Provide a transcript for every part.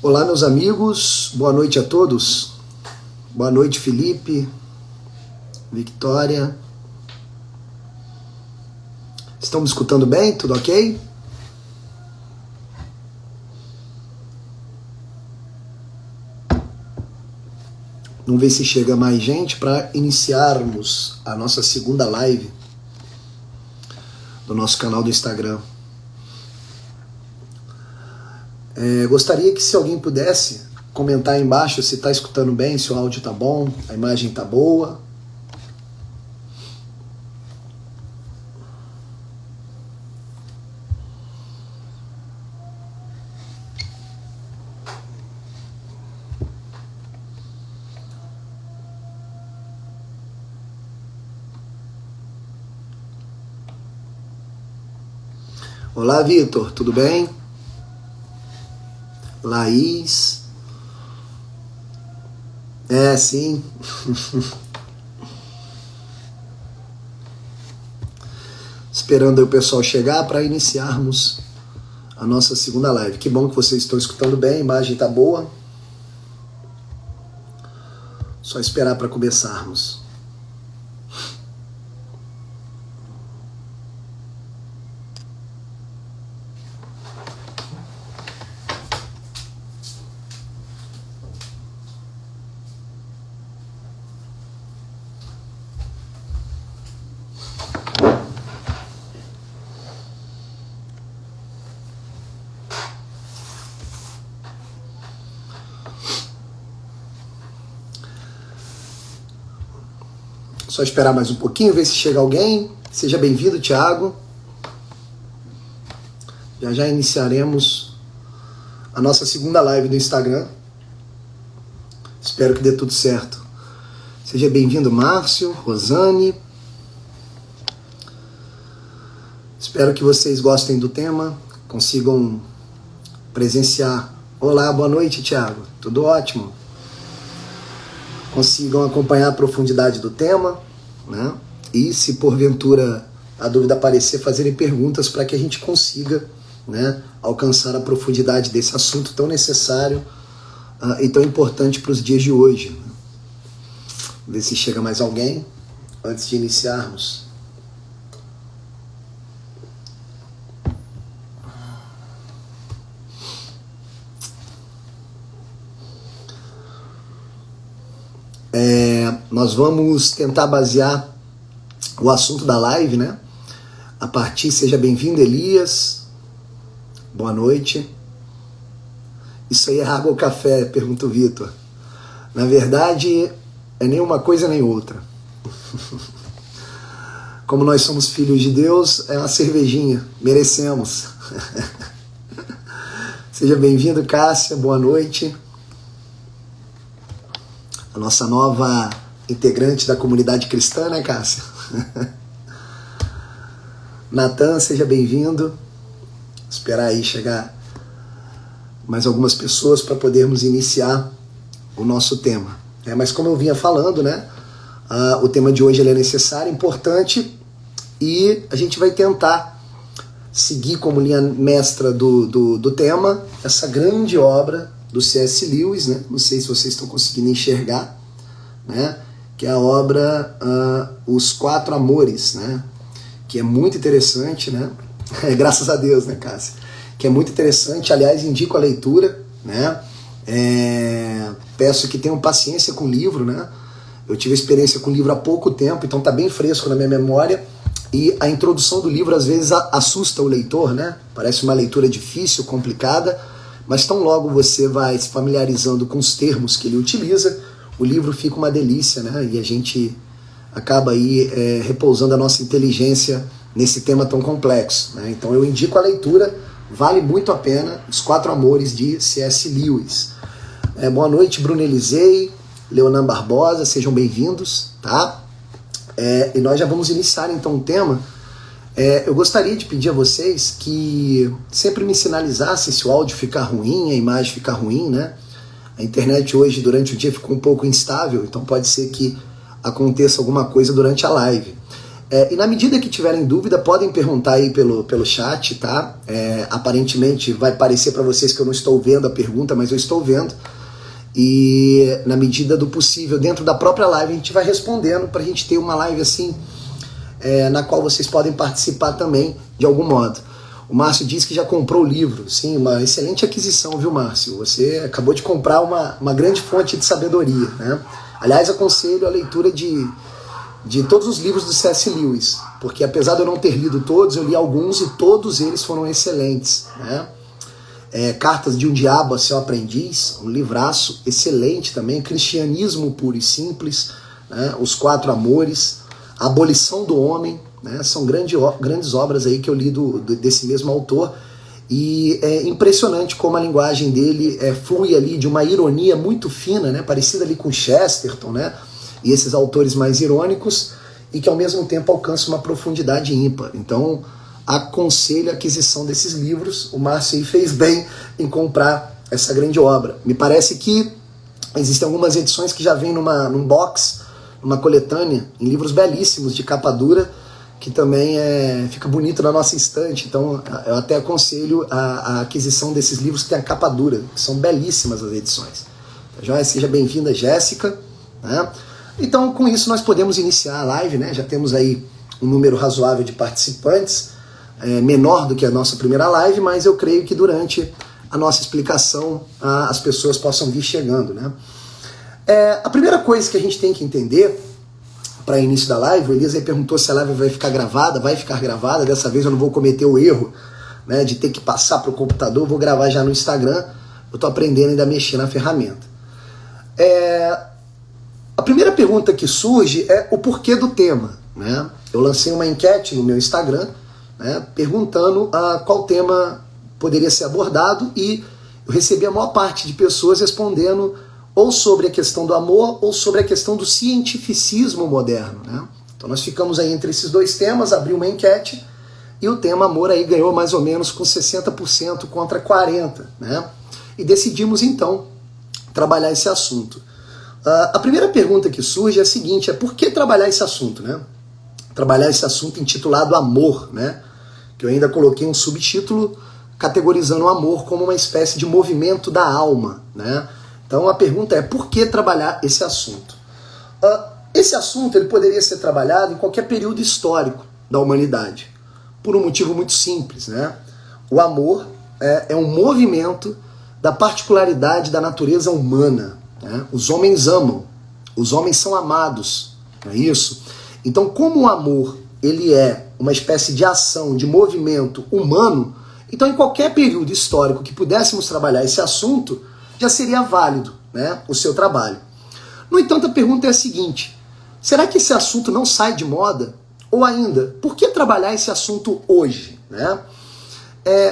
Olá, meus amigos, boa noite a todos. Boa noite, Felipe, Victória. Estão me escutando bem? Tudo ok? Vamos ver se chega mais gente para iniciarmos a nossa segunda live do nosso canal do Instagram. Gostaria que se alguém pudesse comentar aí embaixo se está escutando bem, se o áudio está bom, a imagem está boa. Olá, Vitor, tudo bem? Laís. Sim. Esperando aí o pessoal chegar para iniciarmos a nossa segunda live. Que bom que vocês estão escutando bem, a imagem está boa. Só esperar para começarmos. Só esperar mais um pouquinho, ver se chega alguém. Seja bem-vindo, Thiago. Já iniciaremos a nossa segunda live do Instagram. Espero que dê tudo certo. Seja bem-vindo, Márcio, Rosane. Espero que vocês gostem do tema, consigam presenciar. Olá, boa noite, Thiago. Tudo ótimo. Consigam acompanhar a profundidade do tema, né? E se porventura a dúvida aparecer, fazerem perguntas para que a gente consiga, né, alcançar a profundidade desse assunto tão necessário e tão importante para os dias de hoje. Ver se chega mais alguém antes de iniciarmos. Nós vamos tentar basear o assunto da live, né? A partir, seja bem-vindo, Elias. Boa noite. Isso aí é água ou café? Pergunta o Vitor. Na verdade, é nem uma coisa nem outra. Como nós somos filhos de Deus, é uma cervejinha. Merecemos. Seja bem-vindo, Cássia. Boa noite. A nossa nova integrante da comunidade cristã, né, Cássia? Natan, seja bem-vindo. Esperar aí chegar mais algumas pessoas para podermos iniciar o nosso tema. Mas como eu vinha falando, né, o tema de hoje ele é necessário, importante, e a gente vai tentar seguir como linha mestra do tema essa grande obra do C.S. Lewis, né? Não sei se vocês estão conseguindo enxergar, né? Que é a obra Os Quatro Amores, né? Que é muito interessante, né? Graças a Deus, né, Cássia? Que é muito interessante, aliás, indico a leitura, né? Peço que tenham paciência com o livro, né? Eu tive experiência com o livro há pouco tempo, então tá bem fresco na minha memória, e a introdução do livro às vezes assusta o leitor, né? Parece uma leitura difícil, complicada, mas tão logo você vai se familiarizando com os termos que ele utiliza, o livro fica uma delícia, né? E a gente acaba aí repousando a nossa inteligência nesse tema tão complexo, né? Então eu indico a leitura, vale muito a pena, Os Quatro Amores de C.S. Lewis. Boa noite, Bruno Elisei, Leonan Barbosa, sejam bem-vindos, tá? E nós já vamos iniciar então o tema. Eu gostaria de pedir a vocês que sempre me sinalizassem se o áudio ficar ruim, a imagem ficar ruim, né? A internet hoje, durante o dia, ficou um pouco instável, então pode ser que aconteça alguma coisa durante a live. E na medida que tiverem dúvida, podem perguntar aí pelo chat, tá? Aparentemente vai parecer para vocês que eu não estou vendo a pergunta, mas eu estou vendo. E na medida do possível, dentro da própria live, a gente vai respondendo para a gente ter uma live assim, na qual vocês podem participar também de algum modo. O Márcio diz que já comprou o livro. Sim, uma excelente aquisição, viu, Márcio? Você acabou de comprar uma grande fonte de sabedoria, né? Aliás, aconselho a leitura de todos os livros do C.S. Lewis, porque apesar de eu não ter lido todos, eu li alguns e todos eles foram excelentes, né? Cartas de um Diabo a Seu Aprendiz, um livraço excelente também, Cristianismo Puro e Simples, né? Os Quatro Amores, A Abolição do Homem, né? São grandes obras aí que eu li desse mesmo autor, e é impressionante como a linguagem dele flui ali de uma ironia muito fina, né? Parecida ali com Chesterton, né? E esses autores mais irônicos, e que ao mesmo tempo alcançam uma profundidade ímpar. Então, aconselho a aquisição desses livros. O Márcio aí fez bem em comprar essa grande obra. Me parece que existem algumas edições que já vêm num box, numa coletânea, em livros belíssimos de capa dura, que também fica bonito na nossa estante. Então eu até aconselho a aquisição desses livros que tem a capa dura, que são belíssimas as edições. Joia, seja bem-vinda, Jéssica, né? Então com isso nós podemos iniciar a live, né? Já temos aí um número razoável de participantes, menor do que a nossa primeira live, mas eu creio que durante a nossa explicação as pessoas possam vir chegando, né? A primeira coisa que a gente tem que entender para início da live, o Elias aí perguntou se a live vai ficar gravada. Vai ficar gravada, dessa vez eu não vou cometer o erro, né, de ter que passar para o computador, vou gravar já no Instagram, eu estou aprendendo ainda a mexer na ferramenta. A primeira pergunta que surge é o porquê do tema, né? Eu lancei uma enquete no meu Instagram, né, perguntando qual tema poderia ser abordado, e eu recebi a maior parte de pessoas respondendo ou sobre a questão do amor, ou sobre a questão do cientificismo moderno, né? Então nós ficamos aí entre esses dois temas, abri uma enquete, e o tema amor aí ganhou mais ou menos com 60% contra 40%, né? E decidimos então trabalhar esse assunto. A primeira pergunta que surge é a seguinte, por que trabalhar esse assunto, né? Trabalhar esse assunto intitulado amor, né? Que eu ainda coloquei um subtítulo categorizando o amor como uma espécie de movimento da alma, né? Então a pergunta é, por que trabalhar esse assunto? Esse assunto ele poderia ser trabalhado em qualquer período histórico da humanidade, por um motivo muito simples, né? O amor é um movimento da particularidade da natureza humana, né? Os homens amam, os homens são amados, não é isso? Então, como o amor ele é uma espécie de ação, de movimento humano, então em qualquer período histórico que pudéssemos trabalhar esse assunto, já seria válido, né, o seu trabalho. No entanto, a pergunta é a seguinte, será que esse assunto não sai de moda? Ou ainda, por que trabalhar esse assunto hoje, né?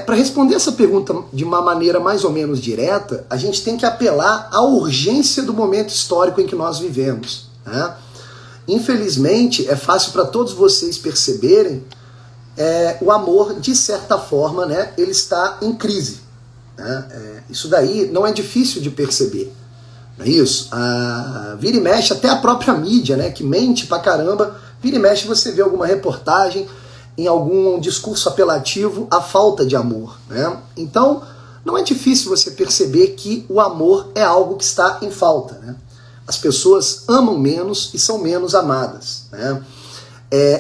Para responder essa pergunta de uma maneira mais ou menos direta, a gente tem que apelar à urgência do momento histórico em que nós vivemos, né? Infelizmente, é fácil para todos vocês perceberem, o amor, de certa forma, né, ele está em crise. Isso daí não é difícil de perceber, não é isso? Vira e mexe, até a própria mídia, né, que mente pra caramba, vira e mexe você vê alguma reportagem, em algum discurso apelativo à falta de amor, né? Então não é difícil você perceber que o amor é algo que está em falta, né? As pessoas amam menos e são menos amadas, né?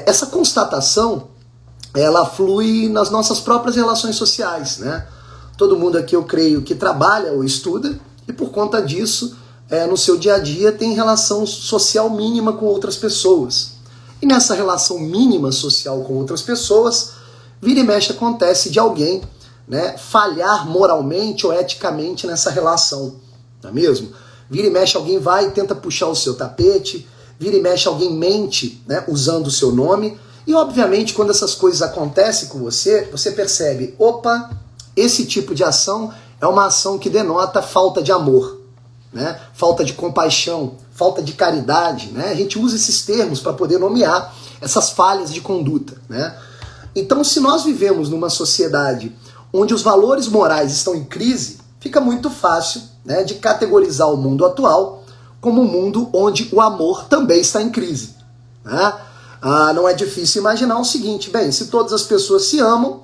Essa constatação ela flui nas nossas próprias relações sociais, né? Todo mundo aqui, eu creio, que trabalha ou estuda, e por conta disso, no seu dia a dia, tem relação social mínima com outras pessoas. E nessa relação mínima social com outras pessoas, vira e mexe acontece de alguém, né, falhar moralmente ou eticamente nessa relação, não é mesmo? Vira e mexe alguém vai e tenta puxar o seu tapete, vira e mexe alguém mente, né, usando o seu nome, e obviamente quando essas coisas acontecem com você, você percebe, opa, esse tipo de ação é uma ação que denota falta de amor, né? Falta de compaixão, falta de caridade, né? A gente usa esses termos para poder nomear essas falhas de conduta, né? Então, se nós vivemos numa sociedade onde os valores morais estão em crise, fica muito fácil, né, de categorizar o mundo atual como um mundo onde o amor também está em crise, né? Não é difícil imaginar o seguinte, bem, se todas as pessoas se amam,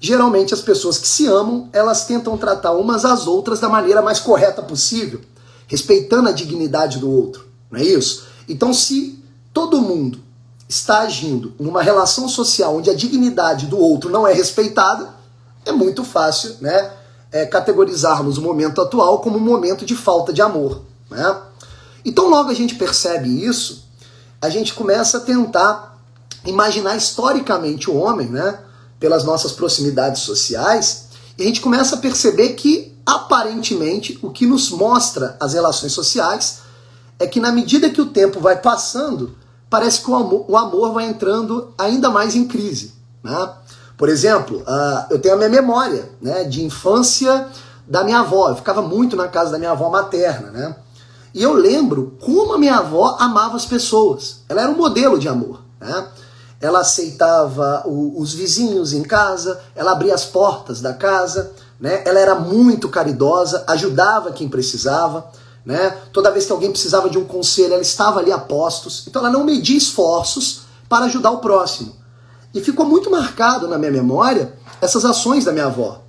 geralmente as pessoas que se amam, elas tentam tratar umas às outras da maneira mais correta possível, respeitando a dignidade do outro, não é isso? Então, se todo mundo está agindo numa relação social onde a dignidade do outro não é respeitada, é muito fácil, né, categorizarmos o momento atual como um momento de falta de amor, né? Então, logo a gente percebe isso, a gente começa a tentar imaginar historicamente o homem, né, pelas nossas proximidades sociais, e a gente começa a perceber que, aparentemente, o que nos mostra as relações sociais é que, na medida que o tempo vai passando, parece que o amor vai entrando ainda mais em crise, né? Por exemplo, eu tenho a minha memória, né, de infância da minha avó. Eu ficava muito na casa da minha avó materna, né? E eu lembro como a minha avó amava as pessoas. Ela era um modelo de amor, né? Ela aceitava os vizinhos em casa, ela abria as portas da casa, né? Ela era muito caridosa, ajudava quem precisava, né? Toda vez que alguém precisava de um conselho, ela estava ali a postos. Então ela não media esforços para ajudar o próximo. E ficou muito marcado na minha memória essas ações da minha avó.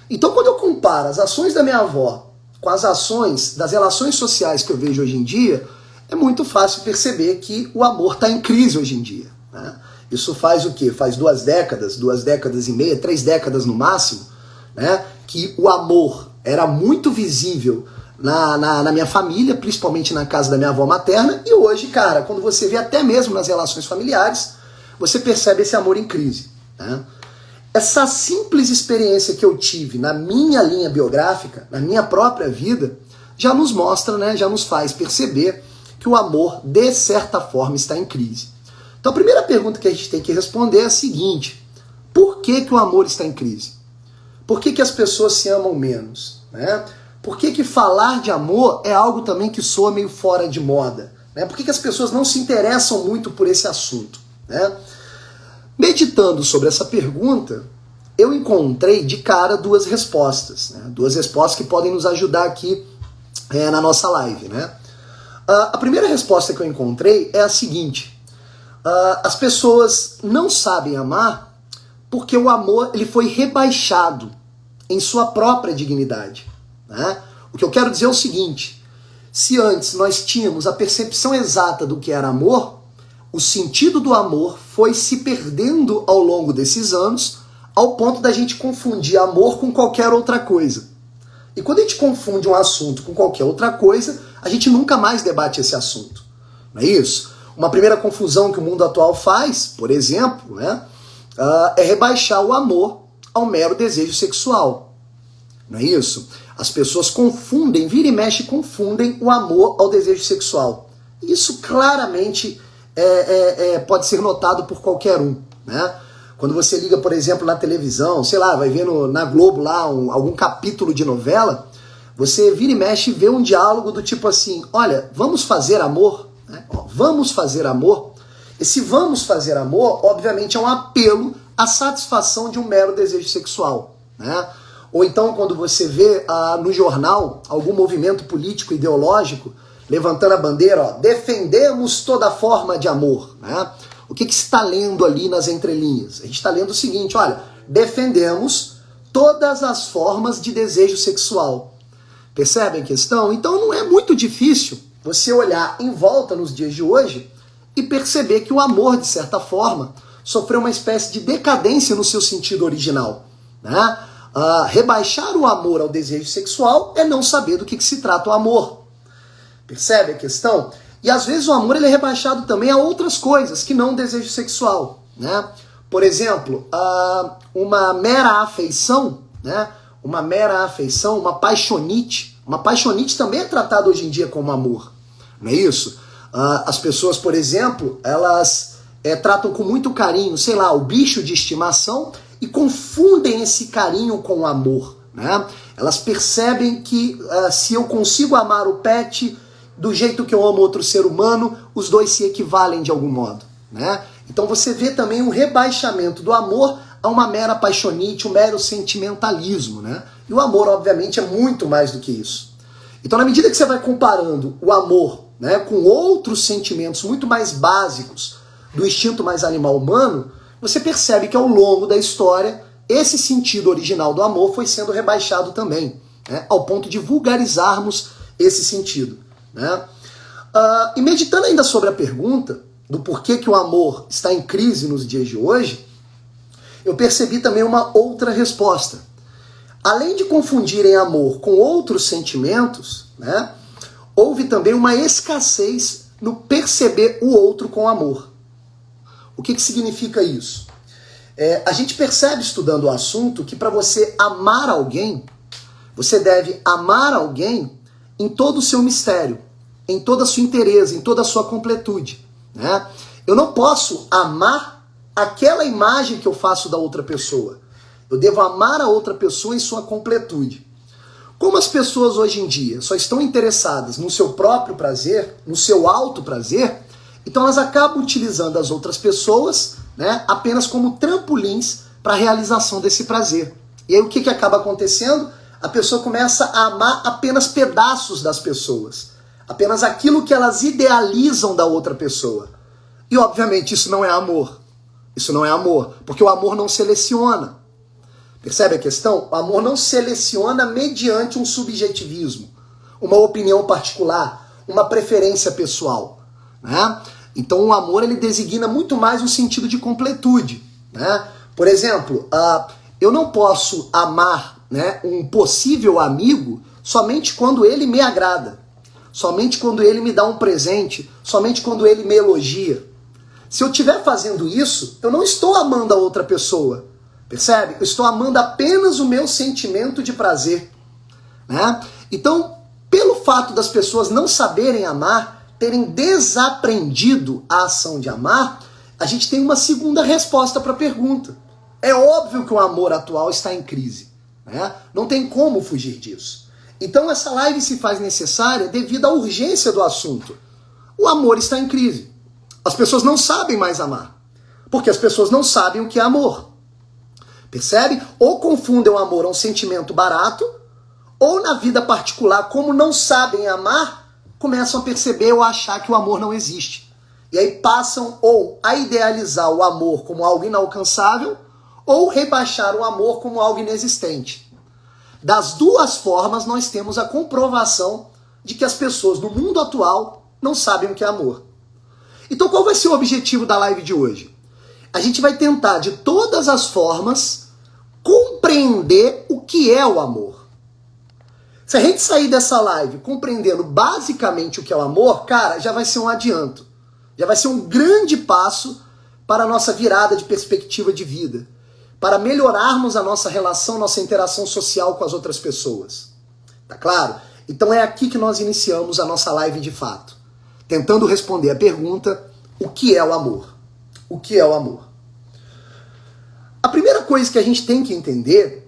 Então, quando eu comparo as ações da minha avó com as ações das relações sociais que eu vejo hoje em dia, é muito fácil perceber que o amor está em crise hoje em dia, né? Isso faz o quê? Faz 2 décadas e meia, 3 décadas no máximo, né, que o amor era muito visível na minha família, principalmente na casa da minha avó materna, e hoje, cara, quando você vê até mesmo nas relações familiares, você percebe esse amor em crise, né? Essa simples experiência que eu tive na minha linha biográfica, na minha própria vida, já nos mostra, né, já nos faz perceber que o amor, de certa forma, está em crise. Então a primeira pergunta que a gente tem que responder é a seguinte: por que o amor está em crise? Por que as pessoas se amam menos, né? Por que falar de amor é algo também que soa meio fora de moda, né? Por que as pessoas não se interessam muito por esse assunto, né? Meditando sobre essa pergunta, eu encontrei de cara 2 respostas, né? 2 respostas que podem nos ajudar aqui na nossa live, né? A primeira resposta que eu encontrei é a seguinte: as pessoas não sabem amar porque o amor ele foi rebaixado em sua própria dignidade, né? O que eu quero dizer é o seguinte: se antes nós tínhamos a percepção exata do que era amor, o sentido do amor foi se perdendo ao longo desses anos, ao ponto da gente confundir amor com qualquer outra coisa. E quando a gente confunde um assunto com qualquer outra coisa, a gente nunca mais debate esse assunto. Não é isso? Uma primeira confusão que o mundo atual faz, por exemplo, né, é rebaixar o amor ao mero desejo sexual. Não é isso? As pessoas confundem, vira e mexe, confundem o amor ao desejo sexual. Isso claramente pode ser notado por qualquer um, né? Quando você liga, por exemplo, na televisão, sei lá, vai ver na Globo lá algum capítulo de novela, você vira e mexe e vê um diálogo do tipo assim: olha, vamos fazer amor, né? Vamos fazer amor. Esse vamos fazer amor, obviamente, é um apelo à satisfação de um mero desejo sexual, né? Ou então quando você vê no jornal algum movimento político ideológico levantando a bandeira, ó, defendemos toda forma de amor, né? O que se está lendo ali nas entrelinhas? A gente está lendo o seguinte: olha, defendemos todas as formas de desejo sexual. Percebem a questão? Então não é muito difícil você olhar em volta nos dias de hoje e perceber que o amor, de certa forma, sofreu uma espécie de decadência no seu sentido original, né? Rebaixar o amor ao desejo sexual é não saber do que se trata o amor. Percebe a questão? E às vezes o amor ele é rebaixado também a outras coisas que não o desejo sexual, né? Por exemplo, uma mera afeição, né? Uma mera afeição, uma paixonite. Uma paixonite também é tratada hoje em dia como amor, não é isso? As pessoas, por exemplo, elas tratam com muito carinho, sei lá, o bicho de estimação e confundem esse carinho com o amor, né? Elas percebem que se eu consigo amar o pet do jeito que eu amo outro ser humano, os dois se equivalem de algum modo, né? Então você vê também um rebaixamento do amor a uma mera paixonite, um mero sentimentalismo, né? E o amor, obviamente, é muito mais do que isso. Então, na medida que você vai comparando o amor, né, com outros sentimentos muito mais básicos do instinto mais animal humano, você percebe que ao longo da história, esse sentido original do amor foi sendo rebaixado também, né? Ao ponto de vulgarizarmos esse sentido, né? E meditando ainda sobre a pergunta do porquê que o amor está em crise nos dias de hoje, eu percebi também uma outra resposta. Além de confundirem amor com outros sentimentos, né, houve também uma escassez no perceber o outro com amor. O que significa isso? A gente percebe, estudando o assunto, que para você amar alguém, você deve amar alguém em todo o seu mistério, em toda a sua inteireza, em toda a sua completude, né? Eu não posso amar aquela imagem que eu faço da outra pessoa. Eu devo amar a outra pessoa em sua completude. Como as pessoas hoje em dia só estão interessadas no seu próprio prazer, no seu alto prazer, então elas acabam utilizando as outras pessoas, né, apenas como trampolins para a realização desse prazer. E aí o que acaba acontecendo? A pessoa começa a amar apenas pedaços das pessoas, apenas aquilo que elas idealizam da outra pessoa. E obviamente isso não é amor. Isso não é amor, porque o amor não seleciona. Percebe a questão? O amor não seleciona mediante um subjetivismo, uma opinião particular, uma preferência pessoal, né? Então o amor ele designa muito mais o sentido de completude, né? Por exemplo, eu não posso amar, né, um possível amigo somente quando ele me agrada, somente quando ele me dá um presente, somente quando ele me elogia. Se eu estiver fazendo isso, eu não estou amando a outra pessoa. Percebe? Eu estou amando apenas o meu sentimento de prazer, né? Então, pelo fato das pessoas não saberem amar, terem desaprendido a ação de amar, a gente tem uma segunda resposta para a pergunta. É óbvio que o amor atual está em crise, né? Não tem como fugir disso. Então essa live se faz necessária devido à urgência do assunto. O amor está em crise. As pessoas não sabem mais amar, porque as pessoas não sabem o que é amor. Percebe? Ou confundem o amor a um sentimento barato, ou na vida particular, como não sabem amar, começam a perceber ou a achar que o amor não existe. E aí passam ou a idealizar o amor como algo inalcançável, ou rebaixar o amor como algo inexistente. Das duas formas, nós temos a comprovação de que as pessoas no mundo atual não sabem o que é amor. Então qual vai ser o objetivo da live de hoje? A gente vai tentar, de todas as formas, compreender o que é o amor. Se a gente sair dessa live compreendendo basicamente o que é o amor, cara, já vai ser um adianto. Já vai ser um grande passo para a nossa virada de perspectiva de vida, para melhorarmos a nossa relação, nossa interação social com as outras pessoas. Tá claro? Então é aqui que nós iniciamos a nossa live de fato, tentando responder a pergunta: o que é o amor? O que é o amor? A primeira coisa que a gente tem que entender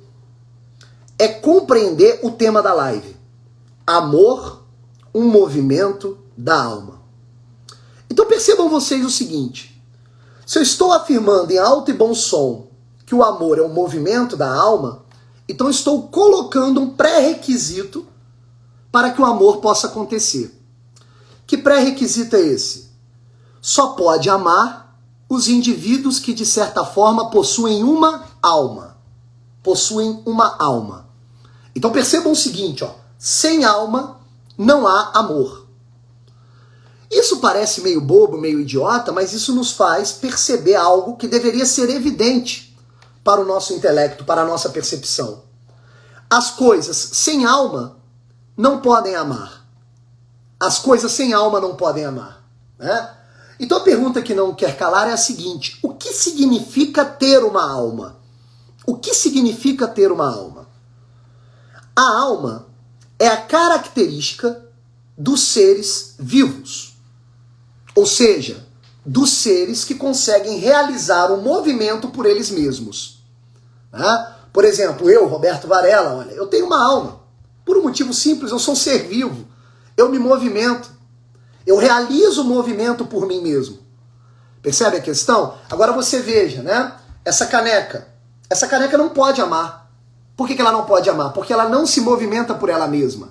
é compreender o tema da live. Amor, um movimento da alma. Então percebam vocês o seguinte: se eu estou afirmando em alto e bom som que o amor é um movimento da alma, então estou colocando um pré-requisito para que o amor possa acontecer. Que pré-requisito é esse? Só pode amar os indivíduos que, de certa forma, possuem uma alma. Possuem uma alma. Então percebam o seguinte, ó, sem alma não há amor. Isso parece meio bobo, meio idiota, mas isso nos faz perceber algo que deveria ser evidente para o nosso intelecto, para a nossa percepção. As coisas sem alma não podem amar. As coisas sem alma não podem amar, né? Então a pergunta que não quer calar é a seguinte: o que significa ter uma alma? O que significa ter uma alma? A alma é a característica dos seres vivos, ou seja, dos seres que conseguem realizar um movimento por eles mesmos, né? Por exemplo, eu, Roberto Varela, olha, eu tenho uma alma. Por um motivo simples, eu sou um ser vivo. Eu me movimento. Eu realizo o movimento por mim mesmo. Percebe a questão? Agora você veja, né? Essa caneca. Essa caneca não pode amar. Por que ela não pode amar? Porque ela não se movimenta por ela mesma.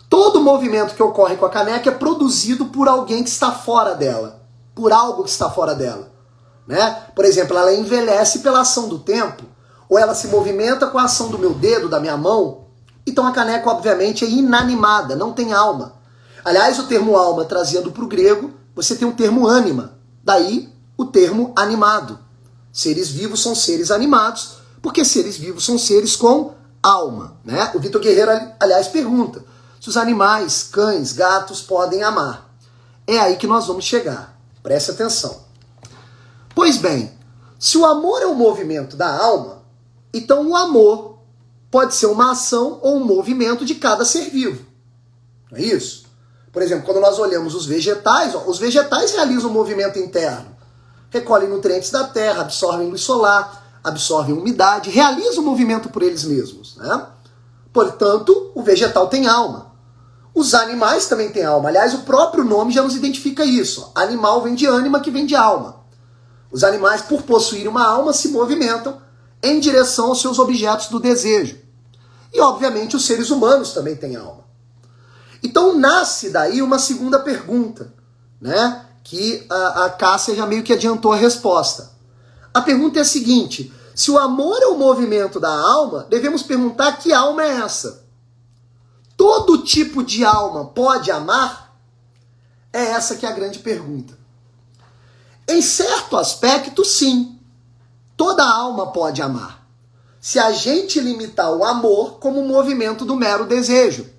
Todo movimento que ocorre com a caneca é produzido por alguém que está fora dela. por algo que está fora dela, né? Por exemplo, ela envelhece pela ação do tempo, ou ela se movimenta com a ação do meu dedo, da minha mão. Então a caneca, obviamente, é inanimada, não tem alma. Aliás, o termo alma, trazendo para o grego, você tem o termo ânima, daí o termo animado. Seres vivos são seres animados, porque seres vivos são seres com alma, né? O Vitor Guerreiro, aliás, pergunta se os animais, cães, gatos podem amar. É aí que nós vamos chegar. Preste atenção. Pois bem, se o amor é o movimento da alma, então o amor pode ser uma ação ou um movimento de cada ser vivo. Não é isso? Por exemplo, quando nós olhamos os vegetais, os vegetais realizam um movimento interno. Recolhem nutrientes da terra, absorvem luz solar, absorvem umidade, realizam um movimento por eles mesmos, né? Portanto, o vegetal tem alma. Os animais também têm alma. Aliás, o próprio nome já nos identifica isso. Animal vem de ânima, que vem de alma. Os animais, por possuírem uma alma, se movimentam em direção aos seus objetos do desejo. E, obviamente, os seres humanos também têm alma. Então, nasce daí uma segunda pergunta, né? Que a Cássia já meio que adiantou a resposta. A pergunta é a seguinte: se o amor é o movimento da alma, devemos perguntar que alma é essa? Todo tipo de alma pode amar? É essa que é a grande pergunta. Em certo aspecto, sim. Toda alma pode amar. Se a gente limitar o amor como um movimento do mero desejo.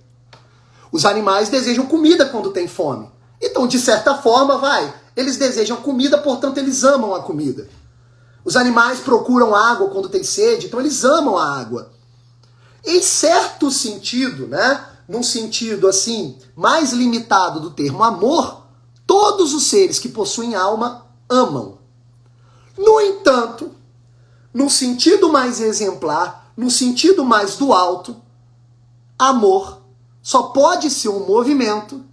Os animais desejam comida quando têm fome. Então, de certa forma, eles desejam comida, portanto, eles amam a comida. Os animais procuram água quando têm sede, então eles amam a água. Em certo sentido, né, num sentido assim, mais limitado do termo amor, todos os seres que possuem alma amam. No entanto, no sentido mais exemplar, no sentido mais do alto, amor só pode ser um movimento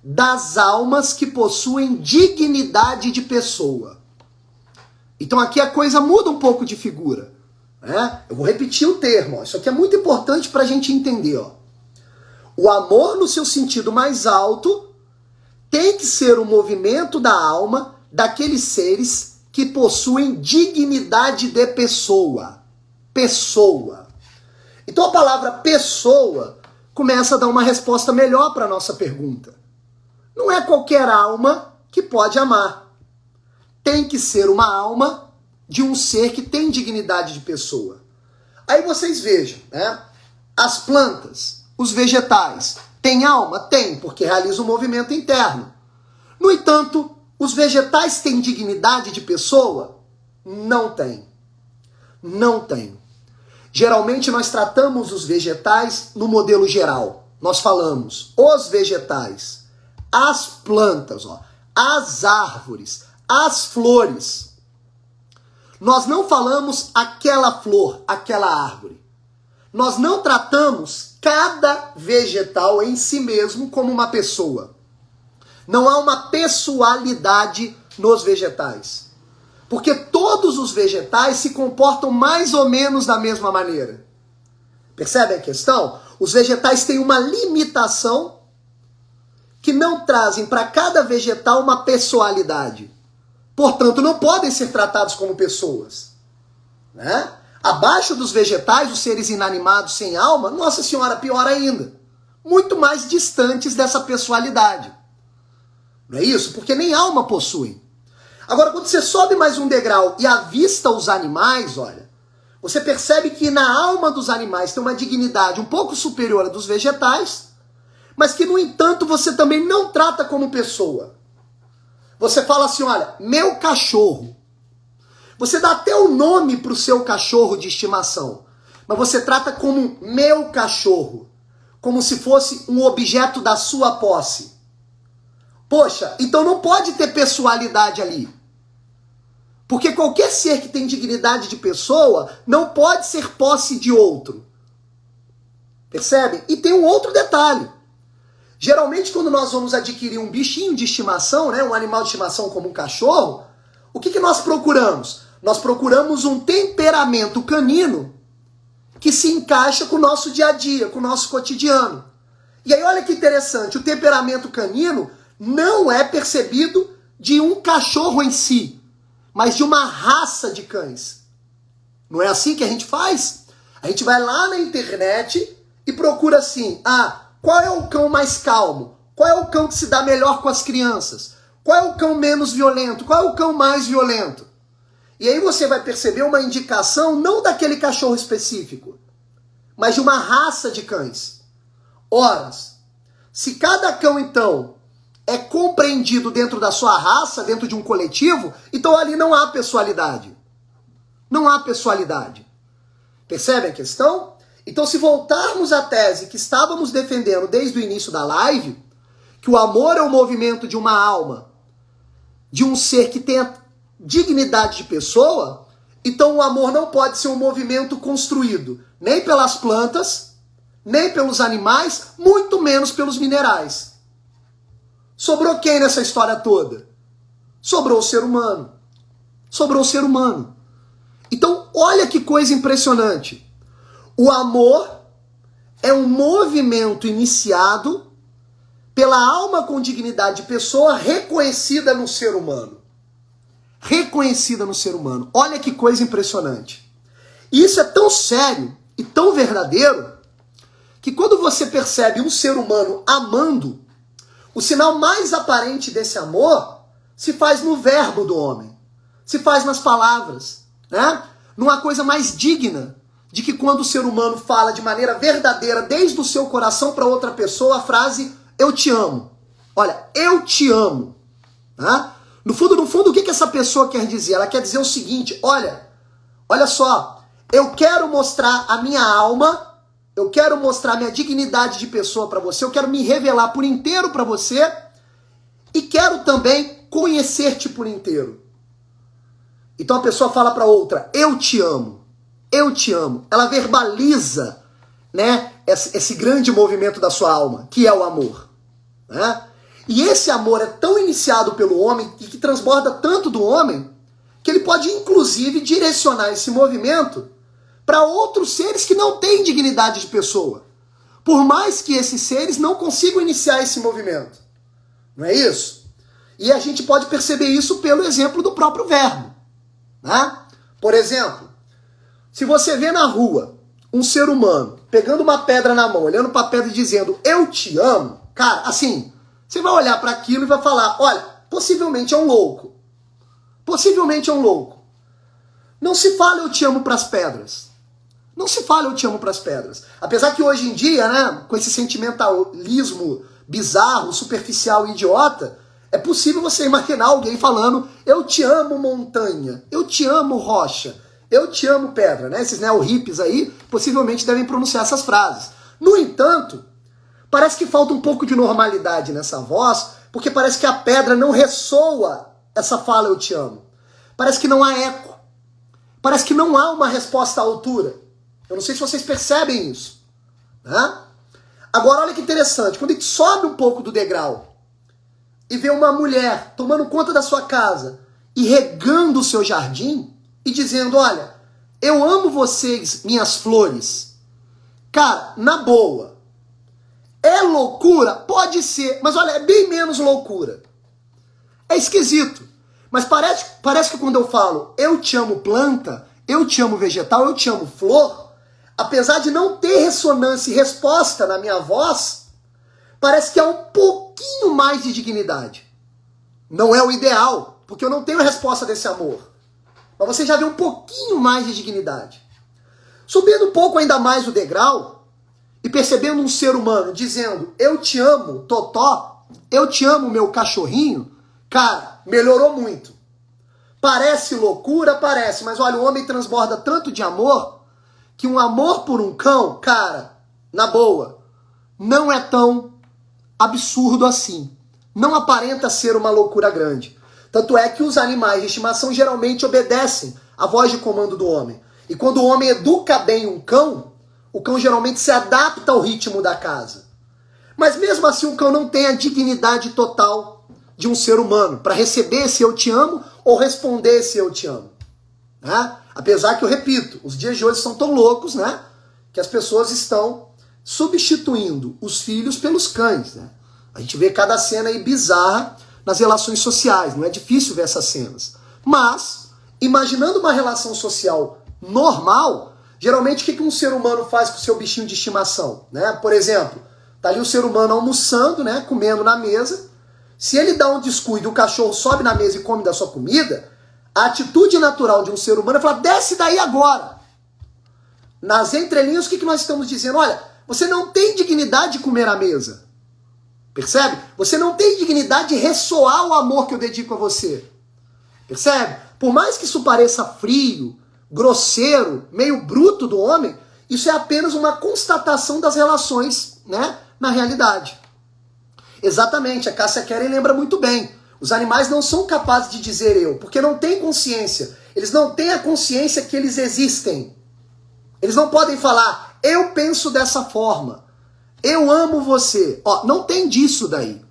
das almas que possuem dignidade de pessoa. Então aqui a coisa muda um pouco de figura, né? Eu vou repetir o termo, isso aqui é muito importante para a gente entender. O amor, no seu sentido mais alto, tem que ser o movimento da alma daqueles seres que possuem dignidade de pessoa. Pessoa. Então a palavra pessoa começa a dar uma resposta melhor para a nossa pergunta. Não é qualquer alma que pode amar. Tem que ser uma alma de um ser que tem dignidade de pessoa. Aí vocês vejam, né? As plantas, os vegetais, têm alma? Tem, porque realizam um movimento interno. No entanto, os vegetais têm dignidade de pessoa? Não tem. Não tem. Geralmente nós tratamos os vegetais no modelo geral. Nós falamos os vegetais, as plantas, as árvores, as flores. Nós não falamos aquela flor, aquela árvore. Nós não tratamos cada vegetal em si mesmo como uma pessoa. Não há uma pessoalidade nos vegetais. Porque todos os vegetais se comportam mais ou menos da mesma maneira. Percebem a questão? Os vegetais têm uma limitação que não trazem para cada vegetal uma pessoalidade. Portanto, não podem ser tratados como pessoas. Né? Abaixo dos vegetais, os seres inanimados sem alma, Nossa Senhora, pior ainda. Muito mais distantes dessa pessoalidade. Não é isso? Porque nem alma possuem. Agora, quando você sobe mais um degrau e avista os animais, olha, você percebe que na alma dos animais tem uma dignidade um pouco superior à dos vegetais, mas que, no entanto, você também não trata como pessoa. Você fala assim, olha, meu cachorro. Você dá até o nome para o seu cachorro de estimação, mas você trata como meu cachorro, como se fosse um objeto da sua posse. Poxa, então não pode ter pessoalidade ali. Porque qualquer ser que tem dignidade de pessoa não pode ser posse de outro. Percebe? E tem um outro detalhe. Geralmente, quando nós vamos adquirir um bichinho de estimação, né, um animal de estimação como um cachorro, o que nós procuramos? Nós procuramos um temperamento canino que se encaixa com o nosso dia a dia, com o nosso cotidiano. E aí, olha que interessante, o temperamento canino não é percebido de um cachorro em si, mas de uma raça de cães. Não é assim que a gente faz? A gente vai lá na internet e procura assim, qual é o cão mais calmo? Qual é o cão que se dá melhor com as crianças? Qual é o cão menos violento? Qual é o cão mais violento? E aí você vai perceber uma indicação não daquele cachorro específico, mas de uma raça de cães. Ora, se cada cão, então, é compreendido dentro da sua raça, dentro de um coletivo, então ali não há pessoalidade. Não há pessoalidade. Percebem a questão? Então, se voltarmos à tese que estávamos defendendo desde o início da live, que o amor é o movimento de uma alma, de um ser que tenha dignidade de pessoa, então o amor não pode ser um movimento construído nem pelas plantas, nem pelos animais, muito menos pelos minerais. Sobrou quem nessa história toda? Sobrou o ser humano. Sobrou o ser humano. Então, olha que coisa impressionante. O amor é um movimento iniciado pela alma com dignidade de pessoa reconhecida no ser humano. Reconhecida no ser humano. Olha que coisa impressionante. E isso é tão sério e tão verdadeiro que quando você percebe um ser humano amando, o sinal mais aparente desse amor se faz no verbo do homem, se faz nas palavras, né? Numa coisa mais digna de que quando o ser humano fala de maneira verdadeira, desde o seu coração para outra pessoa, a frase eu te amo. Olha, eu te amo. Tá? No fundo, o que essa pessoa quer dizer? Ela quer dizer o seguinte, olha só, eu quero mostrar a minha alma, eu quero mostrar a minha dignidade de pessoa para você, eu quero me revelar por inteiro para você e quero também conhecer-te por inteiro. Então a pessoa fala para outra, eu te amo, eu te amo. Ela verbaliza, né, esse grande movimento da sua alma, que é o amor. Né? E esse amor é tão iniciado pelo homem e que transborda tanto do homem que ele pode inclusive direcionar esse movimento para outros seres que não têm dignidade de pessoa. Por mais que esses seres não consigam iniciar esse movimento. Não é isso? E a gente pode perceber isso pelo exemplo do próprio verbo. Né? Por exemplo, se você vê na rua um ser humano pegando uma pedra na mão, olhando para a pedra e dizendo eu te amo, cara, assim, você vai olhar para aquilo e vai falar, olha, possivelmente é um louco. Possivelmente é um louco. Não se fala eu te amo para as pedras. Não se fala eu te amo para as pedras. Apesar que hoje em dia, né, com esse sentimentalismo bizarro, superficial e idiota, é possível você imaginar alguém falando eu te amo montanha, eu te amo rocha, eu te amo pedra, né? Esses neo-hippies aí possivelmente devem pronunciar essas frases. No entanto, parece que falta um pouco de normalidade nessa voz, porque parece que a pedra não ressoa essa fala eu te amo. Parece que não há eco. Parece que não há uma resposta à altura. Eu não sei se vocês percebem isso. Né? Agora, olha que interessante. Quando a gente sobe um pouco do degrau e vê uma mulher tomando conta da sua casa e regando o seu jardim e dizendo, olha, eu amo vocês, minhas flores. Cara, na boa. É loucura? Pode ser. Mas olha, é bem menos loucura. É esquisito. Mas parece que quando eu falo eu te amo planta, eu te amo vegetal, eu te amo flor, apesar de não ter ressonância e resposta na minha voz, parece que há um pouquinho mais de dignidade. Não é o ideal, porque eu não tenho resposta desse amor. Mas você já vê um pouquinho mais de dignidade. Subindo um pouco ainda mais o degrau e percebendo um ser humano dizendo eu te amo, Totó, eu te amo, meu cachorrinho, cara, melhorou muito. Parece loucura, parece, mas olha, o homem transborda tanto de amor que um amor por um cão, cara, na boa, não é tão absurdo assim. Não aparenta ser uma loucura grande. Tanto é que os animais de estimação geralmente obedecem à voz de comando do homem. E quando o homem educa bem um cão, o cão geralmente se adapta ao ritmo da casa. Mas mesmo assim o cão não tem a dignidade total de um ser humano para receber esse eu te amo ou responder esse eu te amo. Né? Apesar que eu repito, os dias de hoje são tão loucos, né, que as pessoas estão substituindo os filhos pelos cães. Né? A gente vê cada cena aí bizarra nas relações sociais, não é difícil ver essas cenas. Mas, imaginando uma relação social normal, geralmente o que um ser humano faz com o seu bichinho de estimação? Né? Por exemplo, tá ali o ser humano almoçando, né, comendo na mesa. Se ele dá um descuido e o cachorro sobe na mesa e come da sua comida, a atitude natural de um ser humano é falar, desce daí agora. Nas entrelinhas, o que nós estamos dizendo? Olha, você não tem dignidade de comer à mesa. Percebe? Você não tem dignidade de ressoar o amor que eu dedico a você. Percebe? Por mais que isso pareça frio, grosseiro, meio bruto do homem, isso é apenas uma constatação das relações, né, na realidade. Exatamente, a Cássia Keren lembra muito bem. Os animais não são capazes de dizer eu, porque não têm consciência. Eles não têm a consciência que eles existem. Eles não podem falar, eu penso dessa forma, eu amo você. Ó, não tem disso daí.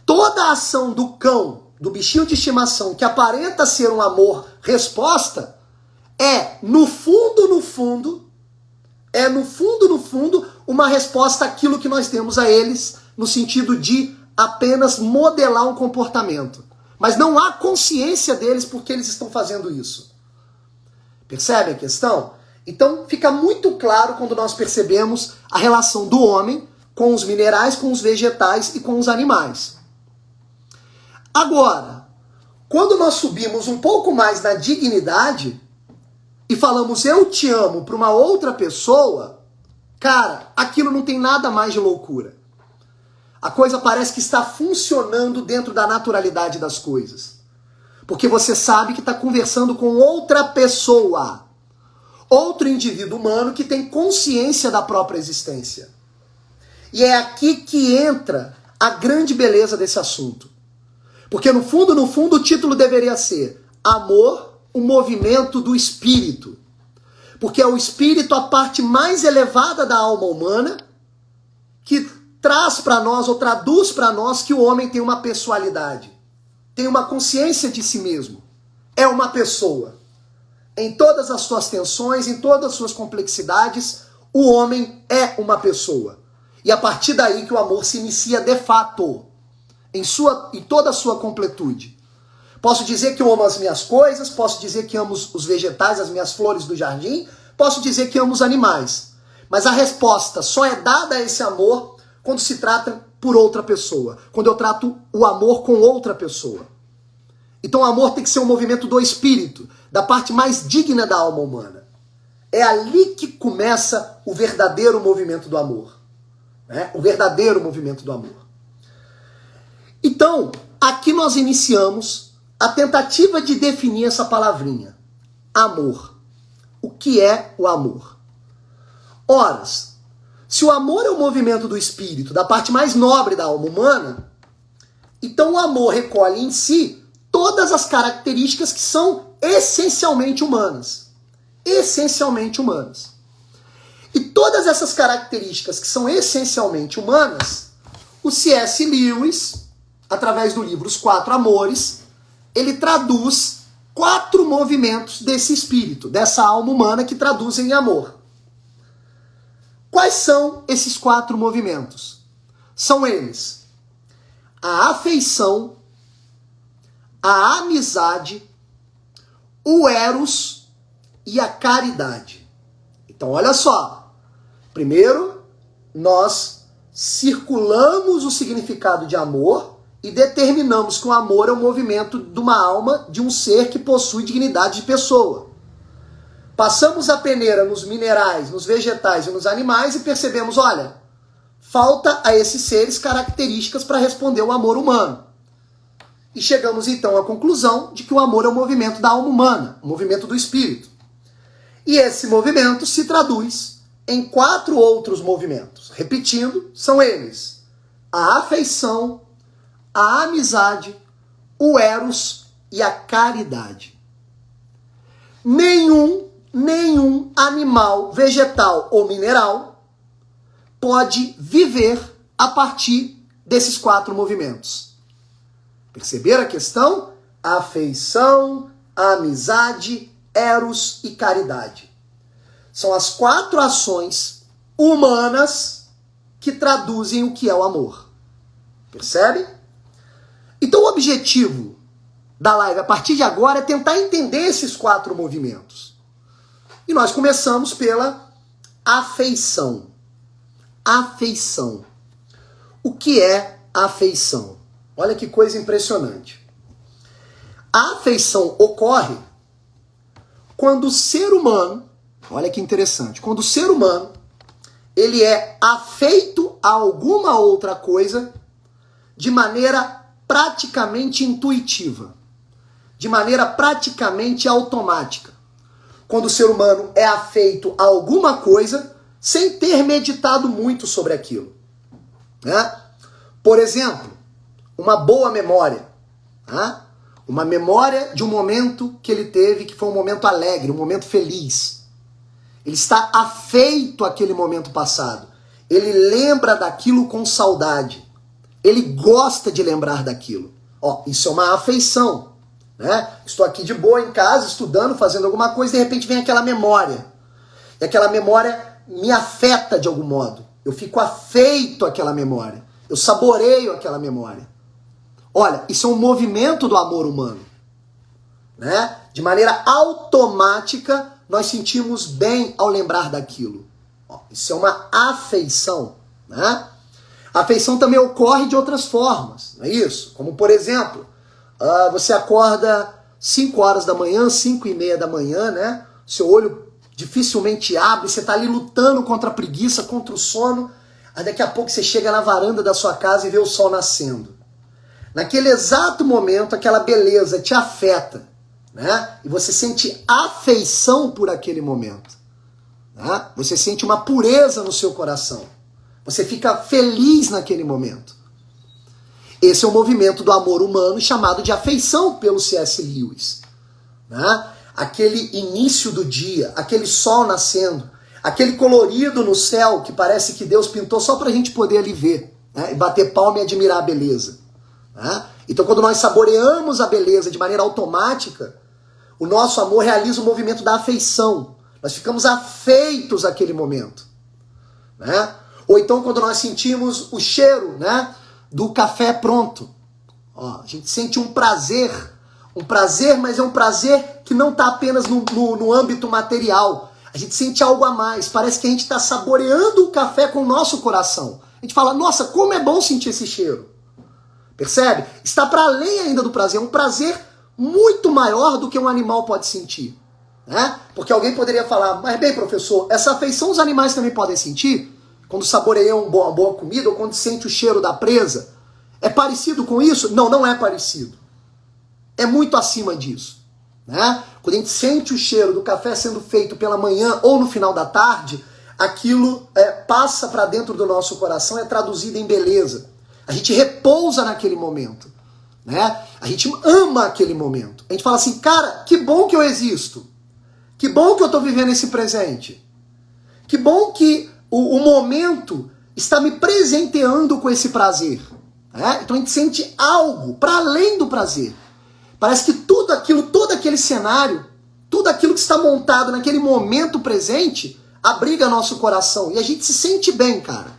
Toda a ação do cão, do bichinho de estimação, que aparenta ser um amor resposta, no fundo, uma resposta àquilo que nós temos a eles, no sentido de apenas modelar um comportamento. Mas não há consciência deles porque eles estão fazendo isso. Percebe a questão? Então fica muito claro quando nós percebemos a relação do homem com os minerais, com os vegetais e com os animais. Agora, quando nós subimos um pouco mais na dignidade e falamos eu te amo para uma outra pessoa, cara, aquilo não tem nada mais de loucura. A coisa parece que está funcionando dentro da naturalidade das coisas. Porque você sabe que está conversando com outra pessoa. Outro indivíduo humano que tem consciência da própria existência. E é aqui que entra a grande beleza desse assunto. Porque no fundo, o título deveria ser Amor, o movimento do espírito. Porque é o espírito a parte mais elevada da alma humana que traz para nós ou traduz para nós que o homem tem uma pessoalidade. Tem uma consciência de si mesmo. É uma pessoa. Em todas as suas tensões, em todas as suas complexidades, o homem é uma pessoa. E a partir daí que o amor se inicia de fato, em toda a sua completude. Posso dizer que eu amo as minhas coisas, posso dizer que amo os vegetais, as minhas flores do jardim, posso dizer que amo os animais. Mas a resposta só é dada a esse amor quando se trata por outra pessoa, quando eu trato o amor com outra pessoa. Então o amor tem que ser um movimento do espírito, da parte mais digna da alma humana. É ali que começa o verdadeiro movimento do amor. Né? O verdadeiro movimento do amor. Então, aqui nós iniciamos a tentativa de definir essa palavrinha. Amor. O que é o amor? Ora, se o amor é o movimento do espírito, da parte mais nobre da alma humana, então o amor recolhe em si todas as características que são essencialmente humanas. Essencialmente humanas. E todas essas características que são essencialmente humanas, o C.S. Lewis, através do livro Os Quatro Amores, ele traduz 4 movimentos desse espírito, dessa alma humana que traduzem em amor. Quais são esses 4 movimentos? São eles: a afeição, a amizade, o eros e a caridade. Então, olha só. Primeiro, nós circulamos o significado de amor e determinamos que o amor é o movimento de uma alma, de um ser que possui dignidade de pessoa. Passamos a peneira nos minerais, nos vegetais e nos animais e percebemos, olha, falta a esses seres características para responder o amor humano. E chegamos então à conclusão de que o amor é o movimento da alma humana, o movimento do espírito. E esse movimento se traduz em 4 outros movimentos. Repetindo, são eles: a afeição, a amizade, o eros e a caridade. Nenhum animal, vegetal ou mineral pode viver a partir desses 4 movimentos. Perceberam a questão? Afeição, amizade, eros e caridade. São as 4 ações humanas que traduzem o que é o amor. Percebe? Então o objetivo da live a partir de agora é tentar entender esses 4 movimentos. E nós começamos pela afeição. Afeição. O que é afeição? Olha que coisa impressionante. A afeição ocorre quando o ser humano, olha que interessante, quando o ser humano ele é afeito a alguma outra coisa de maneira praticamente intuitiva, de maneira praticamente automática. Quando o ser humano é afeito a alguma coisa sem ter meditado muito sobre aquilo. Né? Por exemplo, uma boa memória. Né? Uma memória de um momento que ele teve, que foi um momento alegre, um momento feliz. Ele está afeito àquele momento passado. Ele lembra daquilo com saudade. Ele gosta de lembrar daquilo. Ó, isso é uma afeição. Né? Estou aqui de boa em casa, estudando, fazendo alguma coisa, e de repente vem aquela memória. E aquela memória me afeta de algum modo. Eu fico afeito àquela memória. Eu saboreio aquela memória. Olha, isso é um movimento do amor humano. Né? De maneira automática, nós sentimos bem ao lembrar daquilo. Ó, isso é uma afeição. Né? A afeição também ocorre de outras formas, não é isso? Como, por exemplo, você acorda 5 horas da manhã, 5:30 da manhã, né? Seu olho dificilmente abre, você está ali lutando contra a preguiça, contra o sono, aí daqui a pouco você chega na varanda da sua casa e vê o sol nascendo. Naquele exato momento, aquela beleza te afeta, né? E você sente afeição por aquele momento. Né? Você sente uma pureza no seu coração. Você fica feliz naquele momento. Esse é o movimento do amor humano chamado de afeição pelo C.S. Lewis. Né? Aquele início do dia, aquele sol nascendo, aquele colorido no céu que parece que Deus pintou só para a gente poder ali ver, né? E bater palma e admirar a beleza. Né? Então quando nós saboreamos a beleza de maneira automática, o nosso amor realiza o movimento da afeição. Nós ficamos afeitos àquele momento. Né? Ou então quando nós sentimos o cheiro, né, do café pronto. Ó, a gente sente um prazer, mas é um prazer que não está apenas no âmbito material. A gente sente algo a mais, parece que a gente está saboreando o café com o nosso coração. A gente fala, nossa, como é bom sentir esse cheiro. Percebe? Está para além ainda do prazer, é um prazer muito maior do que um animal pode sentir. Né? Porque alguém poderia falar, mas bem, professor, essa afeição os animais também podem sentir? Quando saboreiam uma boa comida ou quando sente o cheiro da presa? É parecido com isso? Não, não é parecido. É muito acima disso. Né? Quando a gente sente o cheiro do café sendo feito pela manhã ou no final da tarde, aquilo passa para dentro do nosso coração, é traduzido em beleza. A gente repousa naquele momento. Né? A gente ama aquele momento. A gente fala assim, cara, que bom que eu existo. Que bom que eu estou vivendo esse presente. Que bom que o momento está me presenteando com esse prazer. Né? Então a gente sente algo para além do prazer. Parece que tudo aquilo, todo aquele cenário, tudo aquilo que está montado naquele momento presente, abriga nosso coração. E a gente se sente bem, cara.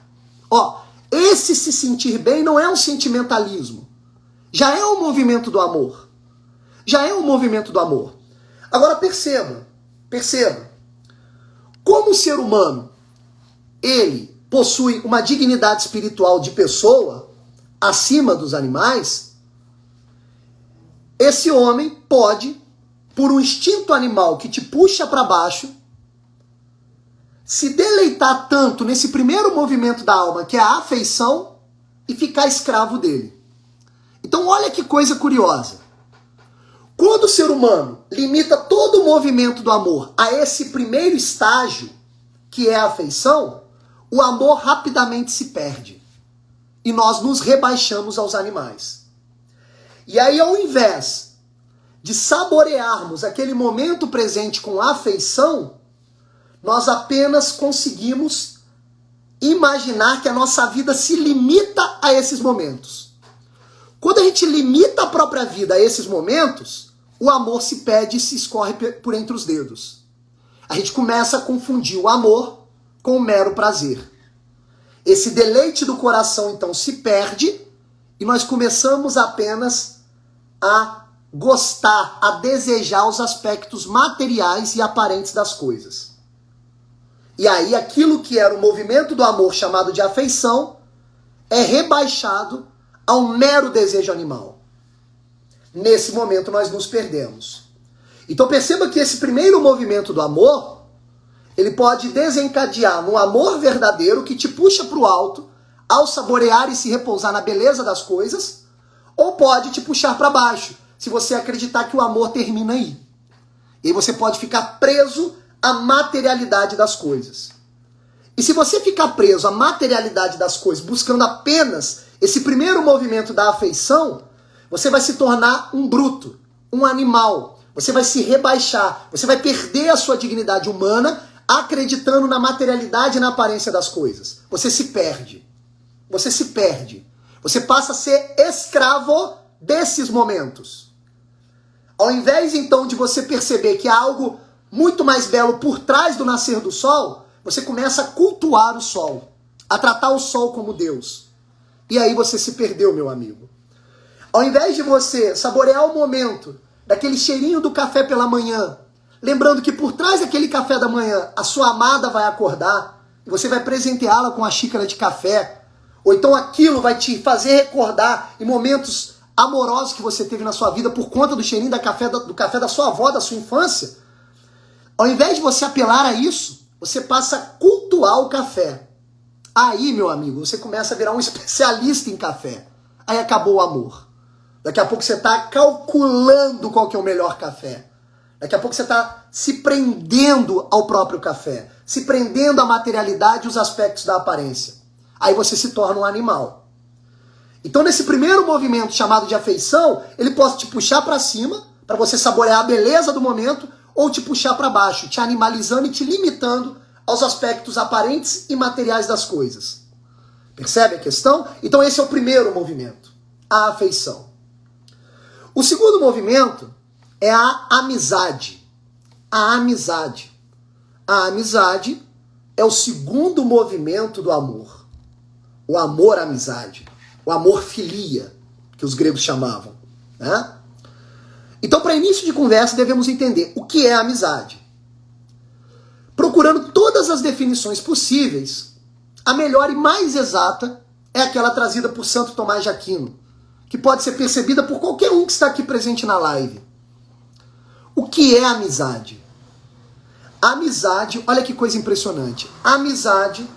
Ó, esse se sentir bem não é um sentimentalismo. Já é um movimento do amor. Já é um movimento do amor. Agora perceba. Como o ser humano, ele possui uma dignidade espiritual de pessoa acima dos animais, esse homem pode, por um instinto animal que te puxa para baixo, se deleitar tanto nesse primeiro movimento da alma, que é a afeição, e ficar escravo dele. Então olha que coisa curiosa. Quando o ser humano limita todo o movimento do amor a esse primeiro estágio, que é a afeição, o amor rapidamente se perde. E nós nos rebaixamos aos animais. E aí, ao invés de saborearmos aquele momento presente com afeição, nós apenas conseguimos imaginar que a nossa vida se limita a esses momentos. Quando a gente limita a própria vida a esses momentos, o amor se perde e se escorre por entre os dedos. A gente começa a confundir o amor com o mero prazer. Esse deleite do coração, então, se perde e nós começamos apenas a gostar, a desejar os aspectos materiais e aparentes das coisas. E aí aquilo que era o movimento do amor chamado de afeição é rebaixado a um mero desejo animal. Nesse momento nós nos perdemos. Então perceba que esse primeiro movimento do amor, ele pode desencadear no amor verdadeiro que te puxa para o alto, ao saborear e se repousar na beleza das coisas, ou pode te puxar para baixo, se você acreditar que o amor termina aí. E aí você pode ficar preso à materialidade das coisas. E se você ficar preso à materialidade das coisas, buscando apenas esse primeiro movimento da afeição, você vai se tornar um bruto, um animal. Você vai se rebaixar, você vai perder a sua dignidade humana acreditando na materialidade e na aparência das coisas. Você se perde. Você se perde. Você passa a ser escravo desses momentos. Ao invés, então, de você perceber que há algo muito mais belo por trás do nascer do sol, você começa a cultuar o sol, a tratar o sol como Deus. E aí você se perdeu, meu amigo. Ao invés de você saborear o momento daquele cheirinho do café pela manhã, lembrando que por trás daquele café da manhã a sua amada vai acordar e você vai presenteá-la com a xícara de café, ou então aquilo vai te fazer recordar em momentos amorosos que você teve na sua vida por conta do cheirinho do café da sua avó, da sua infância. Ao invés de você apelar a isso, você passa a cultuar o café. Aí, meu amigo, você começa a virar um especialista em café. Aí acabou o amor. Daqui a pouco você está calculando qual que é o melhor café. Daqui a pouco você está se prendendo ao próprio café, se prendendo à materialidade e os aspectos da aparência. Aí você se torna um animal. Então, nesse primeiro movimento chamado de afeição, ele pode te puxar para cima, para você saborear a beleza do momento, ou te puxar para baixo, te animalizando e te limitando aos aspectos aparentes e materiais das coisas. Percebe a questão? Então, esse é o primeiro movimento, a afeição. O segundo movimento é a amizade. A amizade. A amizade é o segundo movimento do amor. O amor-amizade. O amor-filia, que os gregos chamavam. Né? Então, para início de conversa, devemos entender o que é a amizade. Procurando todas as definições possíveis, a melhor e mais exata é aquela trazida por Santo Tomás de Aquino, que pode ser percebida por qualquer um que está aqui presente na live. O que é amizade? A amizade, olha que coisa impressionante. A amizade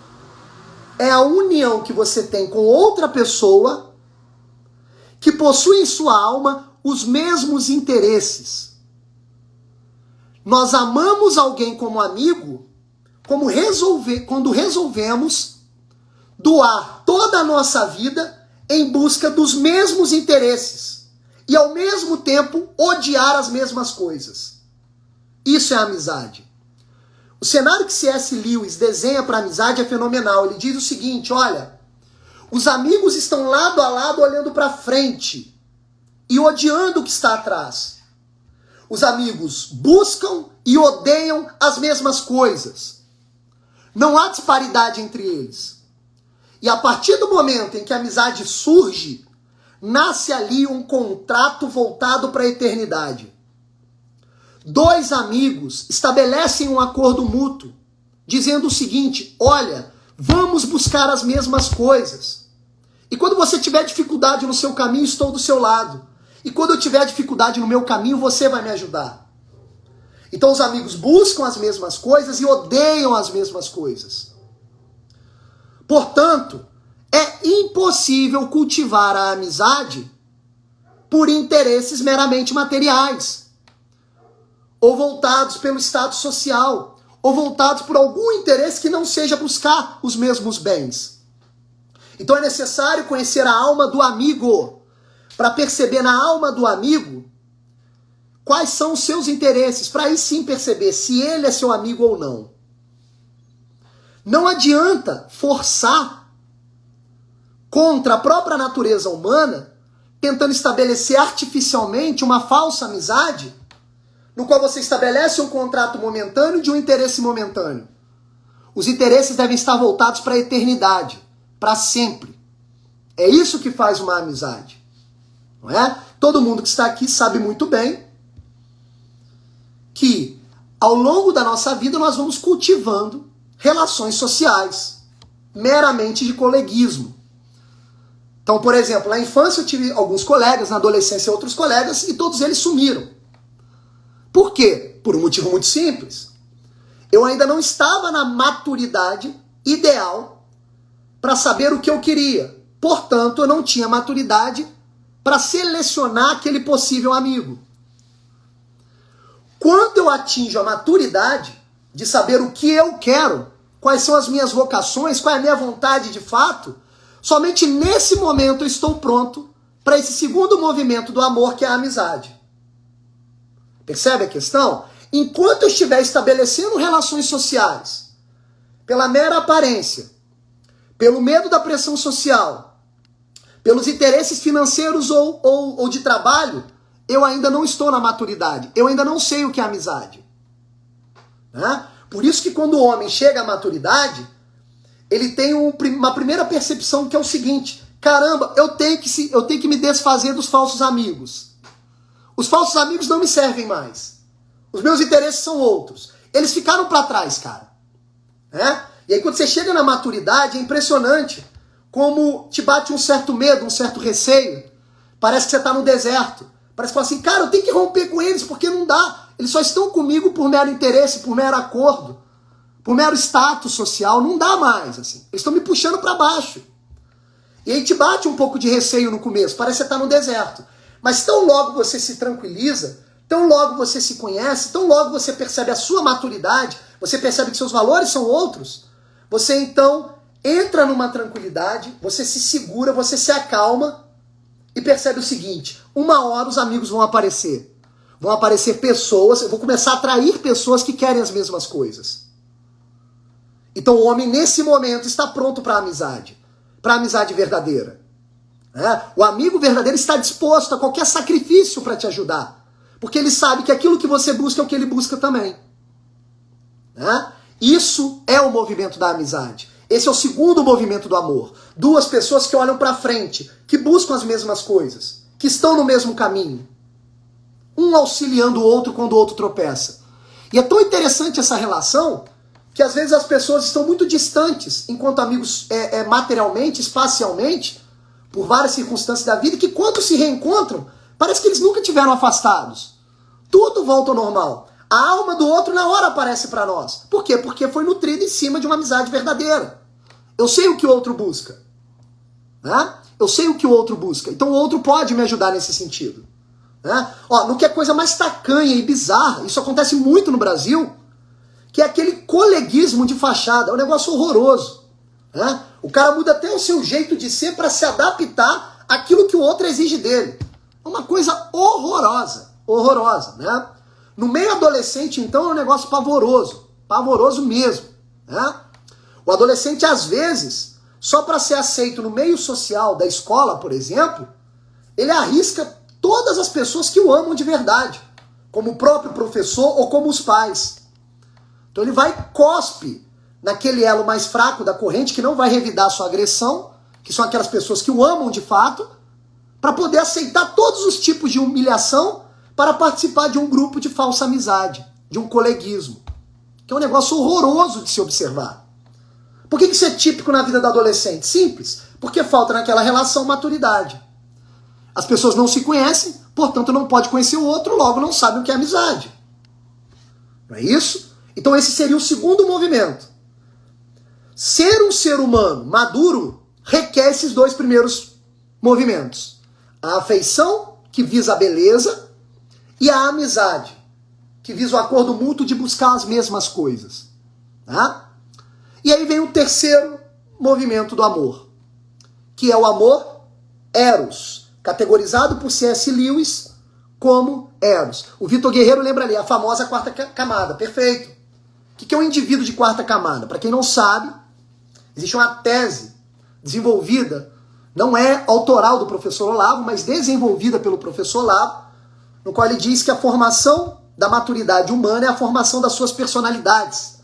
é a união que você tem com outra pessoa que possui em sua alma os mesmos interesses. Nós amamos alguém como amigo quando resolvemos doar toda a nossa vida em busca dos mesmos interesses e, ao mesmo tempo, odiar as mesmas coisas. Isso é amizade. O cenário que C.S. Lewis desenha para a amizade é fenomenal. Ele diz o seguinte, olha, os amigos estão lado a lado olhando para frente e odiando o que está atrás. Os amigos buscam e odeiam as mesmas coisas. Não há disparidade entre eles. E a partir do momento em que a amizade surge, nasce ali um contrato voltado para a eternidade. Dois amigos estabelecem um acordo mútuo, dizendo o seguinte, olha, vamos buscar as mesmas coisas. E quando você tiver dificuldade no seu caminho, estou do seu lado. E quando eu tiver dificuldade no meu caminho, você vai me ajudar. Então os amigos buscam as mesmas coisas e odeiam as mesmas coisas. Portanto, é impossível cultivar a amizade por interesses meramente materiais, ou voltados pelo status social, ou voltados por algum interesse que não seja buscar os mesmos bens. Então é necessário conhecer a alma do amigo, para perceber na alma do amigo quais são os seus interesses, para aí sim perceber se ele é seu amigo ou não. Não adianta forçar contra a própria natureza humana, tentando estabelecer artificialmente uma falsa amizade, no qual você estabelece um contrato momentâneo de um interesse momentâneo. Os interesses devem estar voltados para a eternidade, para sempre. É isso que faz uma amizade. Não é? Todo mundo que está aqui sabe muito bem que ao longo da nossa vida nós vamos cultivando relações sociais, meramente de coleguismo. Então, por exemplo, na infância eu tive alguns colegas, na adolescência outros colegas, e todos eles sumiram. Por quê? Por um motivo muito simples. Eu ainda não estava na maturidade ideal para saber o que eu queria. Portanto, eu não tinha maturidade para selecionar aquele possível amigo. Quando eu atinjo a maturidade de saber o que eu quero, quais são as minhas vocações, qual é a minha vontade de fato, somente nesse momento eu estou pronto para esse segundo movimento do amor, que é a amizade. Percebe a questão? Enquanto eu estiver estabelecendo relações sociais, pela mera aparência, pelo medo da pressão social, pelos interesses financeiros ou de trabalho, eu ainda não estou na maturidade. Eu ainda não sei o que é amizade. Né? Por isso que quando o homem chega à maturidade, ele tem uma primeira percepção que é o seguinte: caramba, eu tenho que me desfazer dos falsos amigos. Os falsos amigos não me servem mais. Os meus interesses são outros. Eles ficaram para trás, cara. Né? E aí quando você chega na maturidade, é impressionante como te bate um certo medo, um certo receio. Parece que você está no deserto. Parece que fala assim, cara, eu tenho que romper com eles porque não dá. Eles só estão comigo por mero interesse, por mero acordo, por mero status social. Não dá mais, assim. Eles estão me puxando para baixo. E aí te bate um pouco de receio no começo. Parece que você está no deserto. Mas tão logo você se tranquiliza, tão logo você se conhece, tão logo você percebe a sua maturidade, você percebe que seus valores são outros, você então entra numa tranquilidade, você se segura, você se acalma e percebe o seguinte: uma hora os amigos vão aparecer. Vão aparecer pessoas, eu vou começar a atrair pessoas que querem as mesmas coisas. Então o homem nesse momento está pronto para a amizade verdadeira. O amigo verdadeiro está disposto a qualquer sacrifício para te ajudar. Porque ele sabe que aquilo que você busca é o que ele busca também. Isso é o movimento da amizade. Esse é o segundo movimento do amor. Duas pessoas que olham para frente, que buscam as mesmas coisas, que estão no mesmo caminho. Um auxiliando o outro quando o outro tropeça. E é tão interessante essa relação que às vezes as pessoas estão muito distantes enquanto amigos materialmente, espacialmente, por várias circunstâncias da vida, que quando se reencontram, parece que eles nunca tiveram afastados. Tudo volta ao normal. A alma do outro na hora aparece para nós. Por quê? Porque foi nutrida em cima de uma amizade verdadeira. Eu sei o que o outro busca. Eu sei o que o outro busca. Então o outro pode me ajudar nesse sentido. No que é coisa mais tacanha e bizarra, isso acontece muito no Brasil, que é aquele coleguismo de fachada. É um negócio horroroso. O cara muda até o seu jeito de ser para se adaptar àquilo que o outro exige dele. É uma coisa horrorosa. Horrorosa, né? No meio adolescente, então, é um negócio pavoroso. Pavoroso mesmo. O adolescente, às vezes, só para ser aceito no meio social da escola, por exemplo, ele arrisca todas as pessoas que o amam de verdade, como o próprio professor ou como os pais. Então ele vai e cospe naquele elo mais fraco da corrente, que não vai revidar sua agressão, que são aquelas pessoas que o amam de fato, para poder aceitar todos os tipos de humilhação para participar de um grupo de falsa amizade, de um coleguismo, que é um negócio horroroso de se observar. Por que isso é típico na vida do adolescente? Simples, porque falta naquela relação maturidade. As pessoas não se conhecem, portanto não pode conhecer o outro, logo não sabem o que é amizade. Não é isso? Então esse seria o segundo movimento. Ser um ser humano maduro requer esses dois primeiros movimentos. A afeição, que visa a beleza, e a amizade, que visa o acordo mútuo de buscar as mesmas coisas. E aí vem o terceiro movimento do amor, que é o amor eros, categorizado por C.S. Lewis como eros. O Vitor Guerreiro lembra ali, a famosa quarta camada. Perfeito. O que é um indivíduo de quarta camada? Para quem não sabe, existe uma tese desenvolvida, não é autoral do professor Olavo, mas desenvolvida pelo professor Olavo, no qual ele diz que a formação da maturidade humana é a formação das suas personalidades,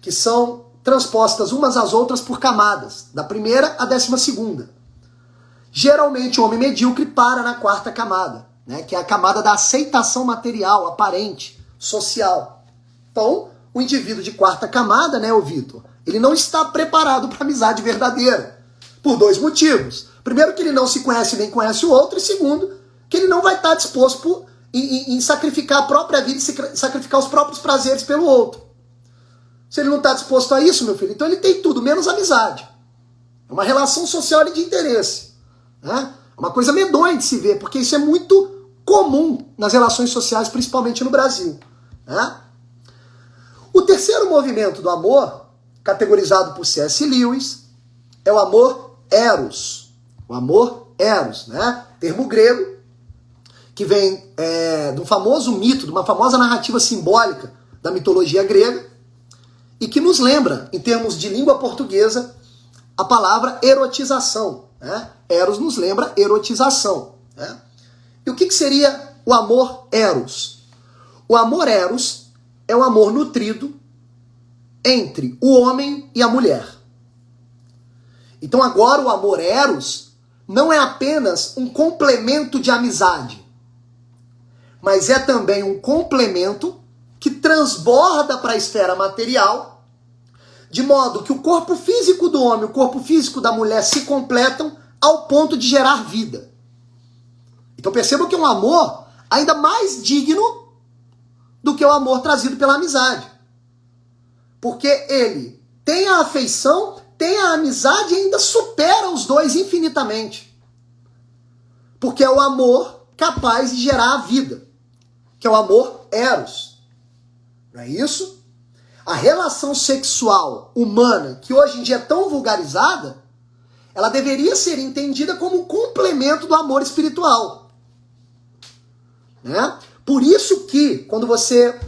que são transpostas umas às outras por camadas, da primeira à 12ª. Geralmente o homem medíocre para na quarta camada, né, que é a camada da aceitação material, aparente, social. Então, o indivíduo de quarta camada, né, ô Vitor, ele não está preparado para amizade verdadeira, por dois motivos. Primeiro, que ele não se conhece nem conhece o outro, e segundo, que ele não vai estar disposto em sacrificar a própria vida e sacrificar os próprios prazeres pelo outro. Se ele não está disposto a isso, meu filho, então ele tem tudo, menos amizade. É uma relação social de interesse. Né? É uma coisa medonha de se ver, porque isso é muito comum nas relações sociais, principalmente no Brasil. Né? O terceiro movimento do amor, categorizado por C.S. Lewis, é o amor eros. O amor eros, né? Termo grego, que vem de um famoso mito, de uma famosa narrativa simbólica da mitologia grega, e que nos lembra, em termos de língua portuguesa, a palavra erotização. Né? Eros nos lembra erotização. Né? E o que seria o amor eros? O amor eros é um amor nutrido entre o homem e a mulher. Então agora o amor eros não é apenas um complemento de amizade, mas é também um complemento que transborda para a esfera material, de modo que o corpo físico do homem e o corpo físico da mulher se completam ao ponto de gerar vida. Então percebam que é um amor ainda mais digno do que o amor trazido pela amizade. Porque ele tem a afeição, tem a amizade e ainda supera os dois infinitamente. Porque é o amor capaz de gerar a vida, que é o amor eros. Não é isso? A relação sexual humana, que hoje em dia é tão vulgarizada, ela deveria ser entendida como um complemento do amor espiritual. Né? Por isso que, quando você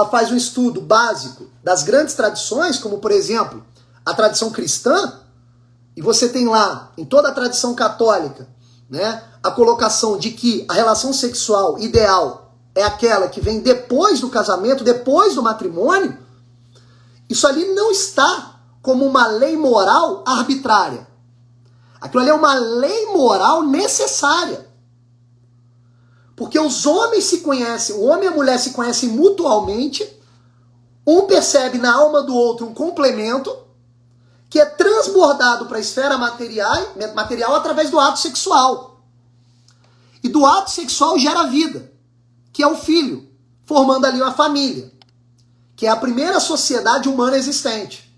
faz um estudo básico das grandes tradições, como, por exemplo, a tradição cristã, e você tem lá, em toda a tradição católica, né, a colocação de que a relação sexual ideal é aquela que vem depois do casamento, depois do matrimônio, isso ali não está como uma lei moral arbitrária. Aquilo ali é uma lei moral necessária. Porque os homens se conhecem, o homem e a mulher se conhecem mutualmente, um percebe na alma do outro um complemento que é transbordado para a esfera material através do ato sexual. E do ato sexual gera vida, que é o filho, formando ali uma família, que é a primeira sociedade humana existente.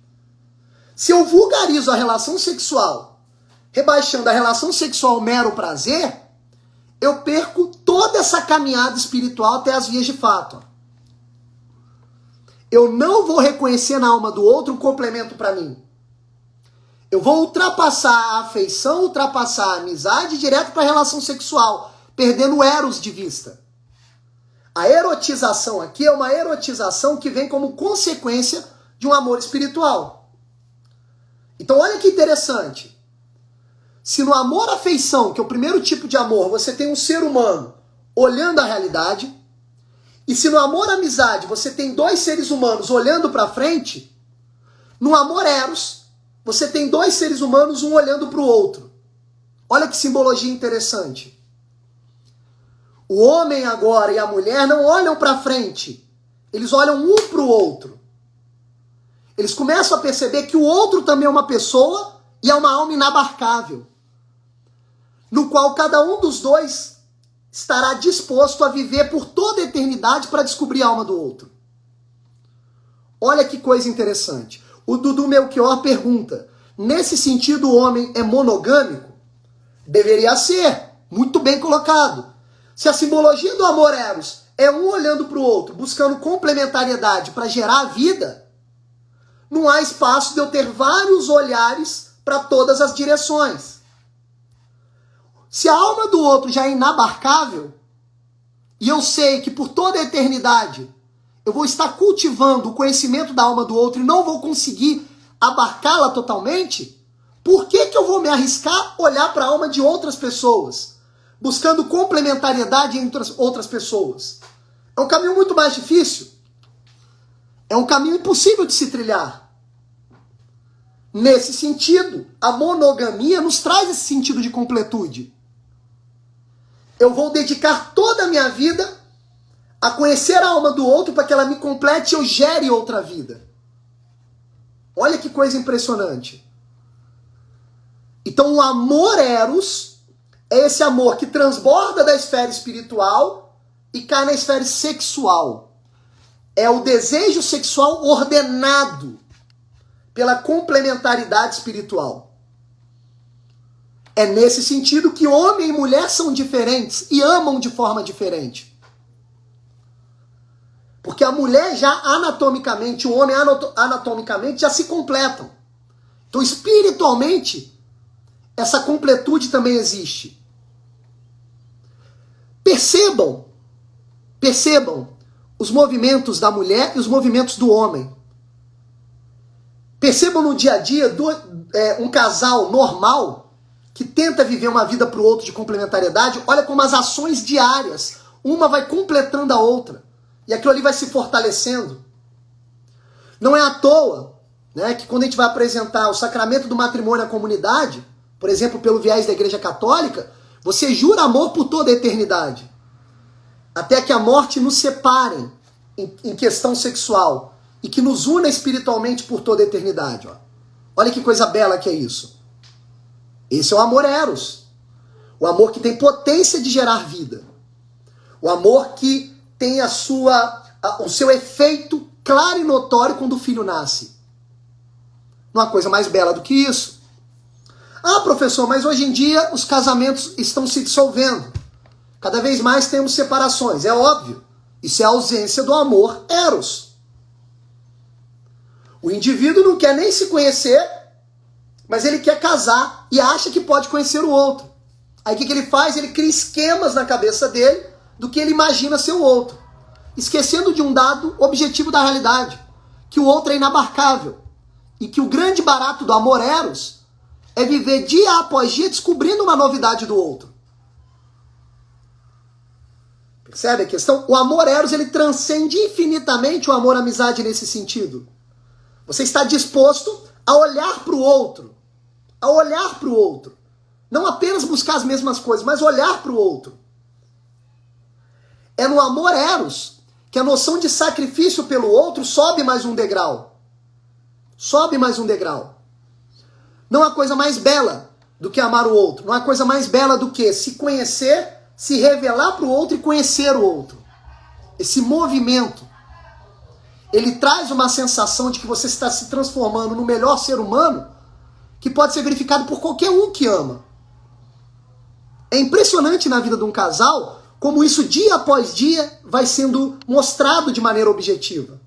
Se eu vulgarizo a relação sexual, rebaixando a relação sexual ao mero prazer, eu perco toda essa caminhada espiritual até as vias de fato. Eu não vou reconhecer na alma do outro um complemento para mim. Eu vou ultrapassar a afeição, ultrapassar a amizade direto para a relação sexual, perdendo o eros de vista. A erotização aqui é uma erotização que vem como consequência de um amor espiritual. Então olha que interessante. Se no amor-afeição, que é o primeiro tipo de amor, você tem um ser humano olhando a realidade, e se no amor-amizade você tem dois seres humanos olhando para frente, no amor-eros, você tem dois seres humanos, um olhando para o outro. Olha que simbologia interessante. O homem agora e a mulher não olham para frente, eles olham um para o outro. Eles começam a perceber que o outro também é uma pessoa e é uma alma inabarcável, no qual cada um dos dois estará disposto a viver por toda a eternidade para descobrir a alma do outro. Olha que coisa interessante. O Dudu Melchior pergunta, nesse sentido o homem é monogâmico? Deveria ser, muito bem colocado. Se a simbologia do amor eros é um olhando para o outro, buscando complementariedade para gerar a vida, não há espaço de eu ter vários olhares para todas as direções. Se a alma do outro já é inabarcável, e eu sei que por toda a eternidade eu vou estar cultivando o conhecimento da alma do outro e não vou conseguir abarcá-la totalmente, por que eu vou me arriscar a olhar para a alma de outras pessoas, buscando complementariedade entre outras pessoas? É um caminho muito mais difícil. É um caminho impossível de se trilhar. Nesse sentido, a monogamia nos traz esse sentido de completude. Eu vou dedicar toda a minha vida a conhecer a alma do outro para que ela me complete e eu gere outra vida. Olha que coisa impressionante. Então o amor eros é esse amor que transborda da esfera espiritual e cai na esfera sexual. É o desejo sexual ordenado pela complementaridade espiritual. É nesse sentido que homem e mulher são diferentes e amam de forma diferente. Porque a mulher já anatomicamente, o homem anatomicamente já se completam. Então espiritualmente, essa completude também existe. Percebam os movimentos da mulher e os movimentos do homem. Percebam no dia a dia um casal normal que tenta viver uma vida para o outro de complementariedade. Olha como as ações diárias, uma vai completando a outra. E aquilo ali vai se fortalecendo. Não é à toa, né, que quando a gente vai apresentar o sacramento do matrimônio à comunidade, por exemplo, pelo viés da Igreja Católica, você jura amor por toda a eternidade. Até que a morte nos separe em questão sexual e que nos una espiritualmente por toda a eternidade. Ó. Olha que coisa bela que é isso. Esse é o amor eros. O amor que tem potência de gerar vida. O amor que tem o seu efeito claro e notório quando o filho nasce. Não há coisa mais bela do que isso. Ah, professor, mas hoje em dia os casamentos estão se dissolvendo. Cada vez mais temos separações. É óbvio. Isso é a ausência do amor eros. O indivíduo não quer nem se conhecer, mas ele quer casar e acha que pode conhecer o outro. Aí o que ele faz? Ele cria esquemas na cabeça dele do que ele imagina ser o outro, esquecendo de um dado objetivo da realidade, que o outro é inabarcável, e que o grande barato do amor eros é viver dia após dia descobrindo uma novidade do outro. Percebe a questão? O amor eros, ele transcende infinitamente o amor amizade nesse sentido. Você está disposto a olhar para o outro, não apenas buscar as mesmas coisas, mas olhar para o outro. É no amor eros que a noção de sacrifício pelo outro sobe mais um degrau. Sobe mais um degrau. Não há coisa mais bela do que amar o outro. Não há coisa mais bela do que se conhecer, se revelar para o outro e conhecer o outro. Esse movimento, ele traz uma sensação de que você está se transformando no melhor ser humano que pode ser verificado por qualquer um que ama. É impressionante na vida de um casal como isso dia após dia vai sendo mostrado de maneira objetiva.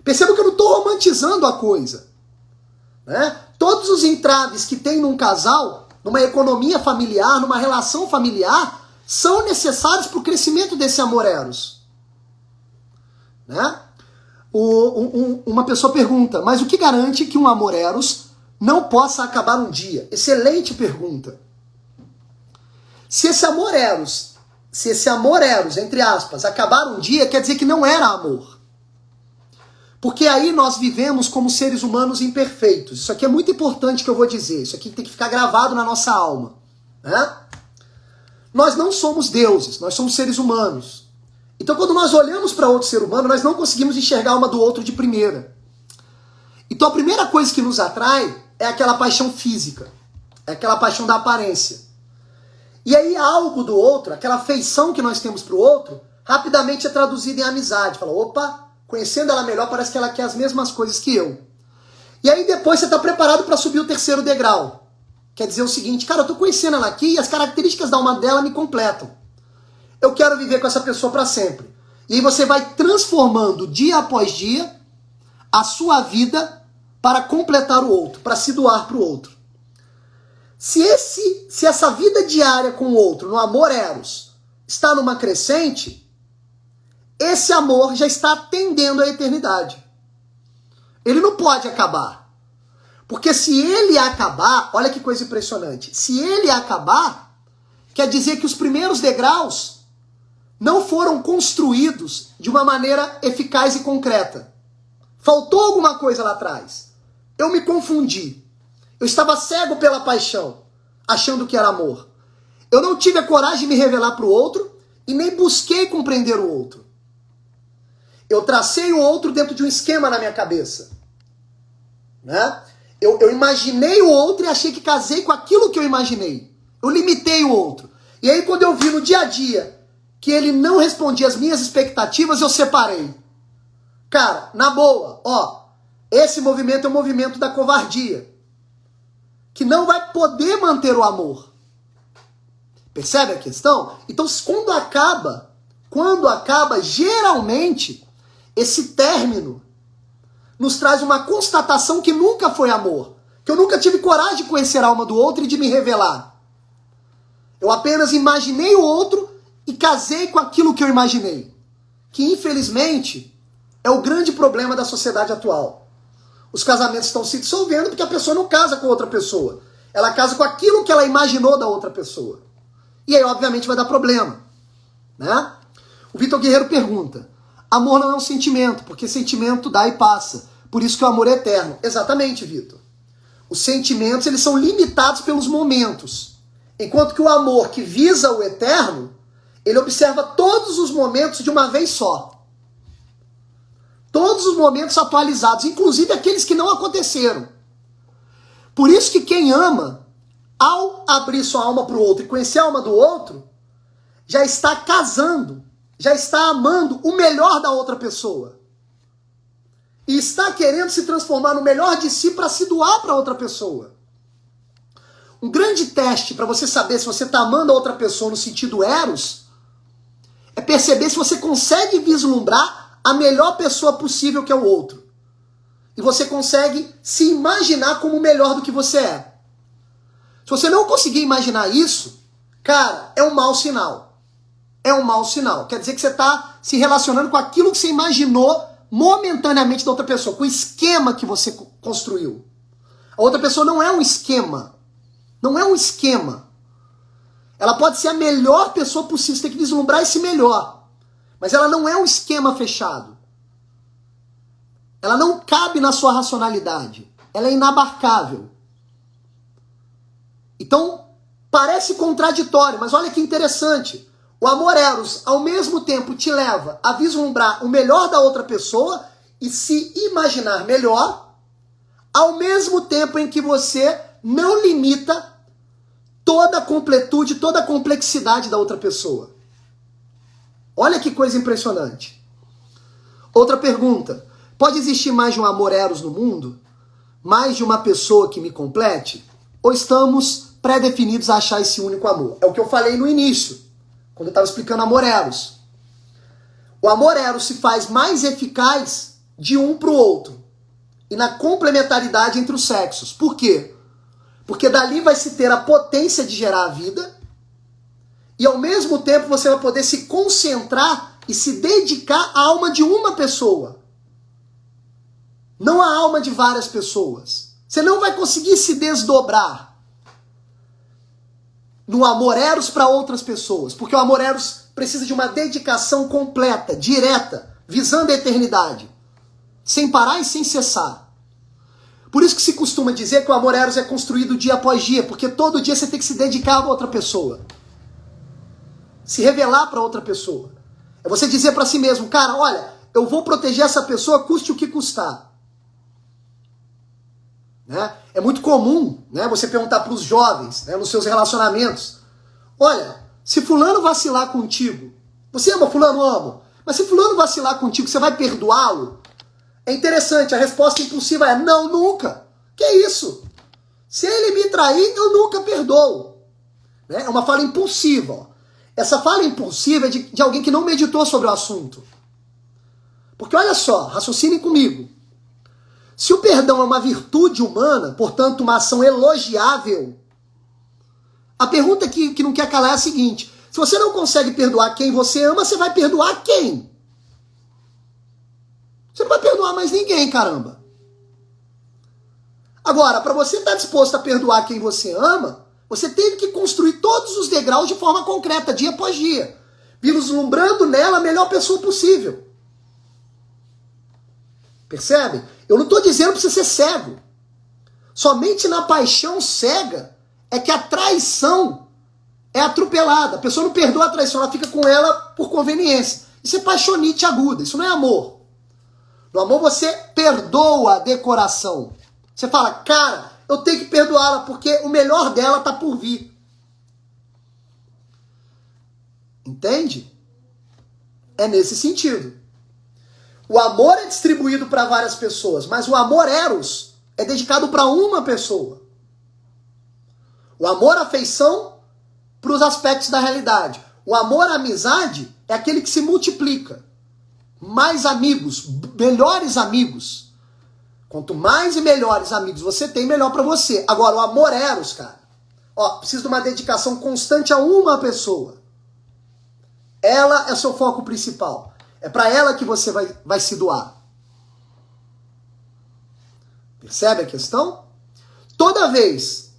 Perceba que eu não estou romantizando a coisa. Né? Todos os entraves que tem num casal, numa economia familiar, numa relação familiar, são necessários para o crescimento desse amor eros. Né? Uma pessoa pergunta, mas o que garante que um amor eros não possa acabar um dia? Excelente pergunta. Se esse amor eros, entre aspas, acabar um dia, quer dizer que não era amor. Porque aí nós vivemos como seres humanos imperfeitos. Isso aqui é muito importante que eu vou dizer. Isso aqui tem que ficar gravado na nossa alma. Né? Nós não somos deuses, nós somos seres humanos. Então quando nós olhamos para outro ser humano, nós não conseguimos enxergar uma do outro de primeira. Então a primeira coisa que nos atrai é aquela paixão física. É aquela paixão da aparência. E aí algo do outro, aquela afeição que nós temos para o outro, rapidamente é traduzida em amizade. Fala, opa, conhecendo ela melhor, parece que ela quer as mesmas coisas que eu. E aí depois você está preparado para subir o terceiro degrau. Quer dizer o seguinte, cara, eu estou conhecendo ela aqui e as características da alma dela me completam. Eu quero viver com essa pessoa para sempre. E aí você vai transformando dia após dia a sua vida para completar o outro, para se doar para o outro. Se essa vida diária com o outro, no amor eros, está numa crescente, esse amor já está tendendo à eternidade. Ele não pode acabar. Porque se ele acabar, olha que coisa impressionante, se ele acabar, quer dizer que os primeiros degraus não foram construídos de uma maneira eficaz e concreta. Faltou alguma coisa lá atrás. eu me confundi. Eu estava cego pela paixão, achando que era amor. Eu não tive a coragem de me revelar para o outro e nem busquei compreender o outro. Eu tracei o outro dentro de um esquema na minha cabeça. Né? Eu imaginei o outro e achei que casei com aquilo que eu imaginei. Eu limitei o outro. E aí quando eu vi no dia a dia que ele não respondia às minhas expectativas, eu separei. Cara, na boa, ó, esse movimento é o movimento da covardia, que não vai poder manter o amor. Percebe a questão? Então, quando acaba, geralmente, esse término nos traz uma constatação que nunca foi amor, que eu nunca tive coragem de conhecer a alma do outro e de me revelar. Eu apenas imaginei o outro e casei com aquilo que eu imaginei, que infelizmente é o grande problema da sociedade atual. Os casamentos estão se dissolvendo porque a pessoa não casa com outra pessoa. Ela casa com aquilo que ela imaginou da outra pessoa. E aí, obviamente, vai dar problema. Né? O Vitor Guerreiro pergunta, amor não é um sentimento, porque sentimento dá e passa. Por isso que o amor é eterno. Exatamente, Vitor. Os sentimentos, eles são limitados pelos momentos. Enquanto que o amor que visa o eterno, ele observa todos os momentos de uma vez só. Todos os momentos atualizados, inclusive aqueles que não aconteceram. Por isso que quem ama, ao abrir sua alma para o outro e conhecer a alma do outro, já está casando, já está amando o melhor da outra pessoa. E está querendo se transformar no melhor de si para se doar para outra pessoa. Um grande teste para você saber se você está amando a outra pessoa no sentido eros é perceber se você consegue vislumbrar a melhor pessoa possível que é o outro. E você consegue se imaginar como melhor do que você é. Se você não conseguir imaginar isso, cara, é um mau sinal. É um mau sinal. Quer dizer que você está se relacionando com aquilo que você imaginou momentaneamente da outra pessoa, com o esquema que você construiu. A outra pessoa não é um esquema. Não é um esquema. Ela pode ser a melhor pessoa possível, você tem que vislumbrar esse melhor. Mas ela não é um esquema fechado. Ela não cabe na sua racionalidade. Ela é inabarcável. Então, parece contraditório, mas olha que interessante. O amor eros, ao mesmo tempo, te leva a vislumbrar o melhor da outra pessoa e se imaginar melhor, ao mesmo tempo em que você não limita toda a completude, toda a complexidade da outra pessoa. Olha que coisa impressionante. Outra pergunta. Pode existir mais de um amor eros no mundo? Mais de uma pessoa que me complete? Ou estamos pré-definidos a achar esse único amor? É o que eu falei no início, quando eu estava explicando amor eros. O amor eros se faz mais eficaz de um para o outro. E na complementaridade entre os sexos. Por quê? Porque dali vai se ter a potência de gerar a vida. E ao mesmo tempo você vai poder se concentrar e se dedicar à alma de uma pessoa. Não à alma de várias pessoas. Você não vai conseguir se desdobrar no amor eros para outras pessoas. Porque o amor eros precisa de uma dedicação completa, direta, visando a eternidade. Sem parar e sem cessar. Por isso que se costuma dizer que o amor eros é construído dia após dia. Porque todo dia você tem que se dedicar a outra pessoa. Se revelar para outra pessoa. É você dizer para si mesmo, cara, olha, eu vou proteger essa pessoa, custe o que custar. Né? É muito comum, né, você perguntar para os jovens, né, nos seus relacionamentos, olha, se fulano vacilar contigo, você ama fulano? Amo. Mas se fulano vacilar contigo, você vai perdoá-lo? É interessante, a resposta impulsiva é, não, nunca. Que isso? Se ele me trair, eu nunca perdoo. Né? É uma fala impulsiva, ó. Essa fala impulsiva é de alguém que não meditou sobre o assunto. Porque olha só, raciocinem comigo. Se o perdão é uma virtude humana, portanto uma ação elogiável, a pergunta que não quer calar é a seguinte, se você não consegue perdoar quem você ama, você vai perdoar quem? Você não vai perdoar mais ninguém, caramba. Agora, para você estar disposto a perdoar quem você ama, você teve que construir todos os degraus de forma concreta, dia após dia. Vislumbrando nela a melhor pessoa possível. Percebe? Eu não estou dizendo para você ser cego. Somente na paixão cega é que a traição é atropelada. A pessoa não perdoa a traição, ela fica com ela por conveniência. Isso é paixonite aguda, isso não é amor. No amor você perdoa de coração. Você fala, cara, eu tenho que perdoá-la porque o melhor dela está por vir. Entende? É nesse sentido. O amor é distribuído para várias pessoas, mas o amor eros é dedicado para uma pessoa. O amor afeição para os aspectos da realidade. O amor amizade é aquele que se multiplica. Mais amigos, melhores amigos. Quanto mais e melhores amigos você tem, melhor para você. Agora, o amor eros, cara, precisa de uma dedicação constante a uma pessoa. Ela é seu foco principal. É para ela que você vai se doar. Percebe a questão? Toda vez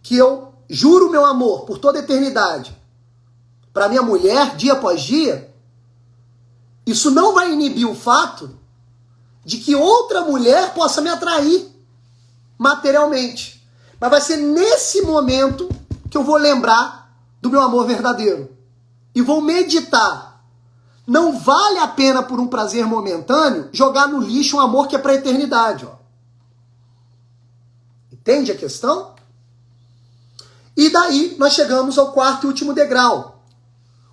que eu juro meu amor por toda a eternidade para minha mulher, dia após dia, isso não vai inibir o fato de que outra mulher possa me atrair materialmente. Mas vai ser nesse momento que eu vou lembrar do meu amor verdadeiro. E vou meditar. Não vale a pena, por um prazer momentâneo, jogar no lixo um amor que é para a eternidade. Entende a questão? E daí nós chegamos ao quarto e último degrau.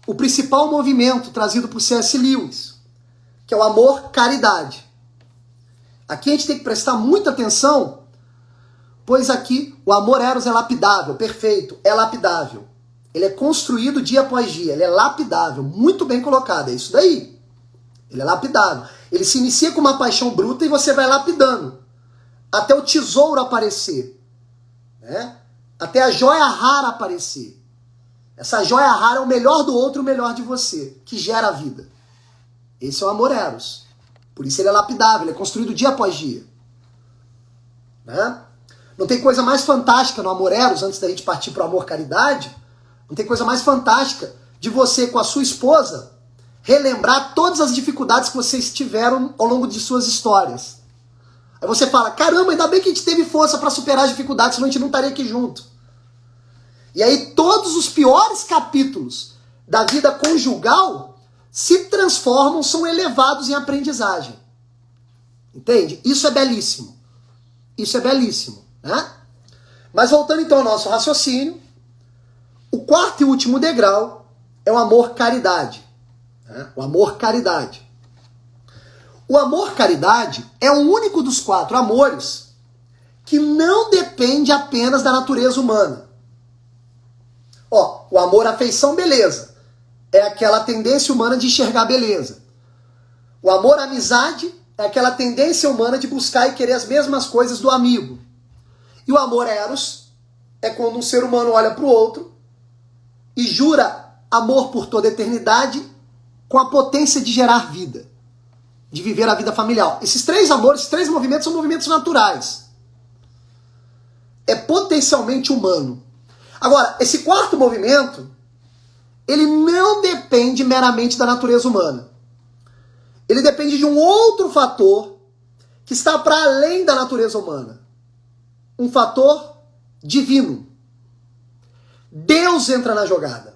O principal movimento trazido por C.S. Lewis, que é o amor-caridade. Aqui a gente tem que prestar muita atenção, pois aqui o amor eros é lapidável, perfeito, é lapidável. Ele é construído dia após dia, ele é lapidável, muito bem colocado, é isso daí. Ele é lapidável. Ele se inicia com uma paixão bruta e você vai lapidando, até o tesouro aparecer, né? Até a joia rara aparecer. Essa joia rara é o melhor do outro, o melhor de você, que gera a vida. Esse é o amor eros. Por isso ele é lapidável, ele é construído dia após dia. Né? Não tem coisa mais fantástica no amor eros, antes da gente partir para o amor caridade, não tem coisa mais fantástica de você com a sua esposa relembrar todas as dificuldades que vocês tiveram ao longo de suas histórias. Aí você fala, caramba, ainda bem que a gente teve força para superar as dificuldades, senão a gente não estaria aqui junto. E aí todos os piores capítulos da vida conjugal se transformam, são elevados em aprendizagem. Entende? Isso é belíssimo. Isso é belíssimo, né? Mas voltando então ao nosso raciocínio, o quarto e último degrau é o amor-caridade. Né? O amor-caridade. O amor-caridade é o único dos quatro amores que não depende apenas da natureza humana. O amor-afeição, beleza. É aquela tendência humana de enxergar beleza. O amor-amizade é aquela tendência humana de buscar e querer as mesmas coisas do amigo. E o amor-eros é quando um ser humano olha para o outro e jura amor por toda a eternidade com a potência de gerar vida, de viver a vida familiar. Esses três amores, esses três movimentos são movimentos naturais. É potencialmente humano. Agora, esse quarto movimento, ele não depende meramente da natureza humana. Ele depende de um outro fator que está para além da natureza humana. Um fator divino. Deus entra na jogada.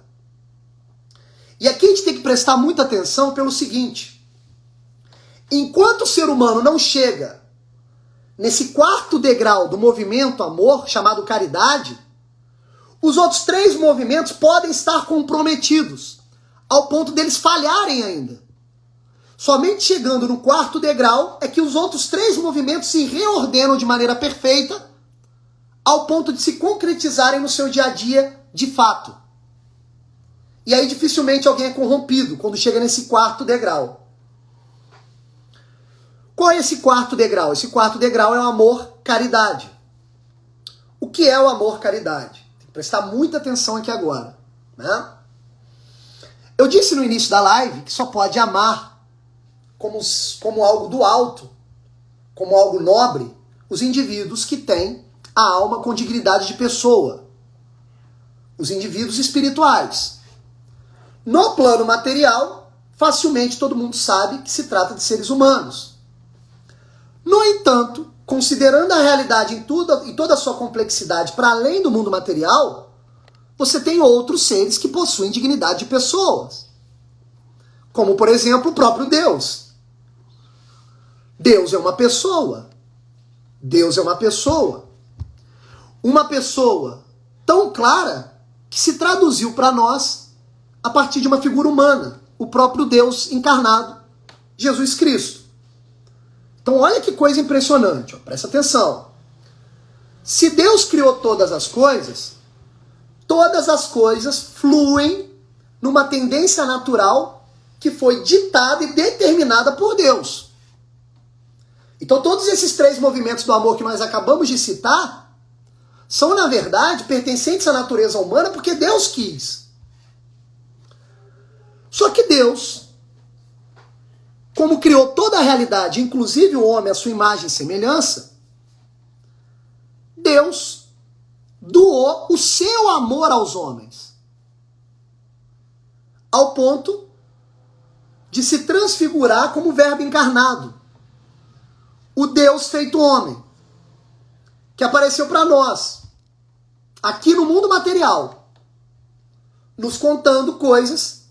E aqui a gente tem que prestar muita atenção pelo seguinte. Enquanto o ser humano não chega nesse quarto degrau do movimento amor, chamado caridade, os outros três movimentos podem estar comprometidos, ao ponto deles falharem ainda. Somente chegando no quarto degrau é que os outros três movimentos se reordenam de maneira perfeita, ao ponto de se concretizarem no seu dia a dia de fato. E aí dificilmente alguém é corrompido quando chega nesse quarto degrau. Qual é esse quarto degrau? Esse quarto degrau é o amor-caridade. O que é o amor-caridade? Tem que prestar muita atenção aqui agora, né? Eu disse no início da live que só pode amar como algo do alto, como algo nobre, os indivíduos que têm a alma com dignidade de pessoa, os indivíduos espirituais. No plano material, facilmente todo mundo sabe que se trata de seres humanos. No entanto, considerando a realidade em toda a sua complexidade para além do mundo material, você tem outros seres que possuem dignidade de pessoas. Como, por exemplo, o próprio Deus. Deus é uma pessoa. Deus é uma pessoa. Uma pessoa tão clara que se traduziu para nós a partir de uma figura humana, o próprio Deus encarnado, Jesus Cristo. Então olha que coisa impressionante, ó, presta atenção. Se Deus criou todas as coisas fluem numa tendência natural que foi ditada e determinada por Deus. Então todos esses 3 movimentos do amor que nós acabamos de citar são, na verdade, pertencentes à natureza humana porque Deus quis. Só que Deus, como criou toda a realidade, inclusive o homem à sua imagem e semelhança, Deus doou o seu amor aos homens, ao ponto de se transfigurar como verbo encarnado, o Deus feito homem, que apareceu para nós, aqui no mundo material, nos contando coisas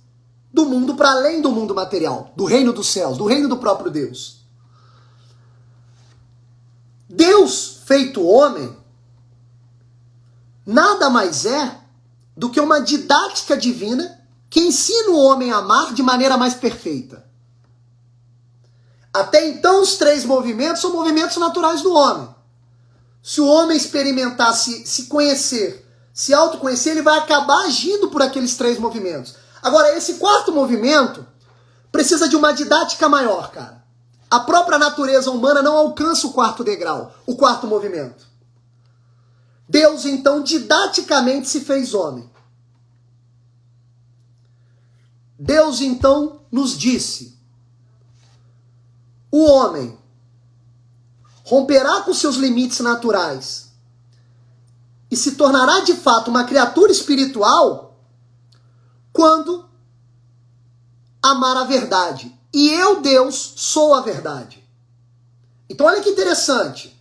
do mundo para além do mundo material, do reino dos céus, do reino do próprio Deus. Deus feito homem nada mais é do que uma didática divina que ensina o homem a amar de maneira mais perfeita. Até então, os 3 movimentos são movimentos naturais do homem. Se o homem experimentar se conhecer, se autoconhecer, ele vai acabar agindo por aqueles 3 movimentos. Agora, esse 4º movimento precisa de uma didática maior, cara. A própria natureza humana não alcança o 4º degrau, o 4º movimento. Deus, então, didaticamente se fez homem. Deus, então, nos disse: o homem romperá com seus limites naturais e se tornará de fato uma criatura espiritual quando amar a verdade. E eu, Deus, sou a verdade. Então olha que interessante.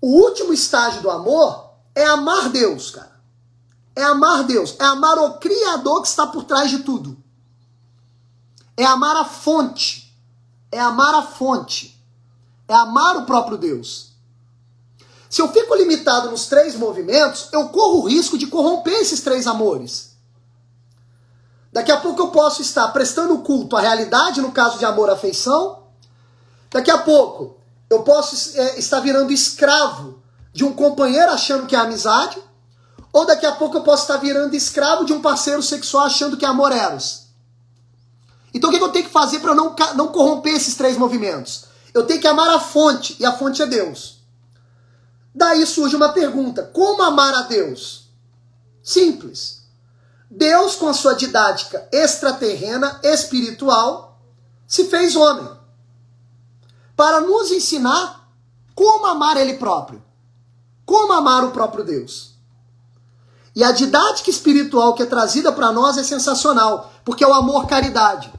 O último estágio do amor é amar Deus, cara. É amar Deus. É amar o Criador que está por trás de tudo. É amar a fonte. É amar a fonte. É amar o próprio Deus. Se eu fico limitado nos 3 movimentos, eu corro o risco de corromper esses 3 amores. Daqui a pouco eu posso estar prestando culto à realidade, no caso de amor à afeição. Daqui a pouco eu posso estar virando escravo de um companheiro achando que é amizade. Ou daqui a pouco eu posso estar virando escravo de um parceiro sexual achando que é amor eros. Então o que eu tenho que fazer para não corromper esses 3 movimentos? Eu tenho que amar a fonte, e a fonte é Deus. Daí surge uma pergunta: como amar a Deus? Simples. Deus, com a sua didática extraterrena, espiritual, se fez homem para nos ensinar como amar Ele próprio, como amar o próprio Deus. E a didática espiritual que é trazida para nós é sensacional, porque é o amor-caridade.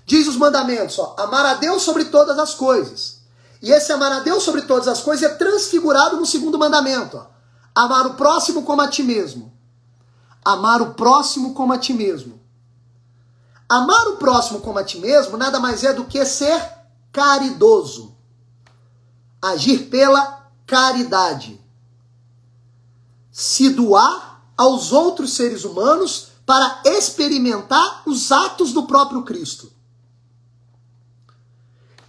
Diz os mandamentos, ó, amar a Deus sobre todas as coisas. E esse amar a Deus sobre todas as coisas é transfigurado no 2º mandamento, ó, amar o próximo como a ti mesmo. Amar o próximo como a ti mesmo. Amar o próximo como a ti mesmo nada mais é do que ser caridoso. Agir pela caridade. Se doar aos outros seres humanos para experimentar os atos do próprio Cristo.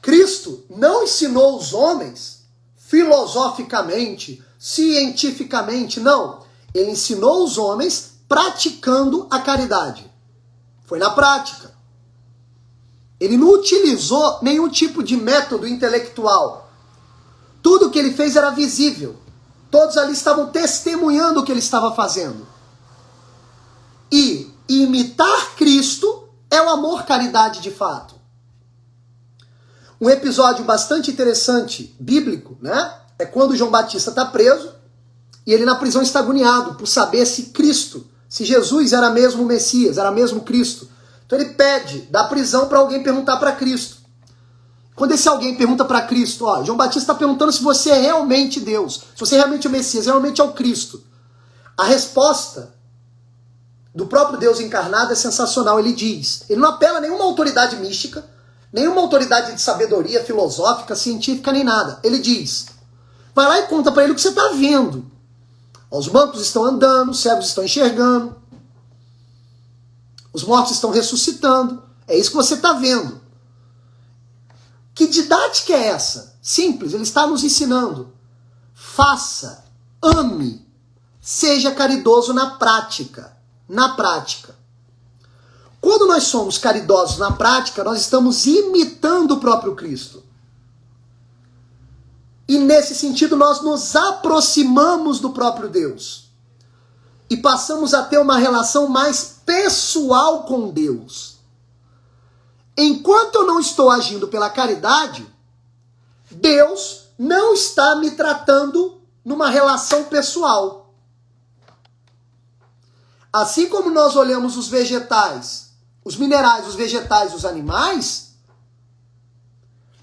Cristo não ensinou os homens filosoficamente, cientificamente, não. Ele ensinou os homens praticando a caridade. Foi na prática. Ele não utilizou nenhum tipo de método intelectual. Tudo que ele fez era visível. Todos ali estavam testemunhando o que ele estava fazendo. E imitar Cristo é o amor-caridade de fato. Um episódio bastante interessante, bíblico, né? É quando João Batista está preso e ele na prisão está agoniado por saber se Cristo, se Jesus era mesmo o Messias, era mesmo Cristo. Então ele pede da prisão para alguém perguntar para Cristo. Quando esse alguém pergunta para Cristo, ó, João Batista está perguntando se você é realmente Deus, se você é realmente o Messias, realmente é o Cristo. A resposta do próprio Deus encarnado é sensacional. Ele diz, ele não apela a nenhuma autoridade mística, nenhuma autoridade de sabedoria filosófica, científica, nem nada. Ele diz, vai lá e conta para ele o que você está vendo. Os bancos estão andando, os cegos estão enxergando, os mortos estão ressuscitando. É isso que você está vendo. Que didática é essa? Simples, ele está nos ensinando. Faça, ame, seja caridoso na prática. Na prática. Quando nós somos caridosos na prática, nós estamos imitando o próprio Cristo. E nesse sentido nós nos aproximamos do próprio Deus. E passamos a ter uma relação mais pessoal com Deus. Enquanto eu não estou agindo pela caridade, Deus não está me tratando numa relação pessoal. Assim como nós olhamos os vegetais, os minerais, os vegetais, os animais,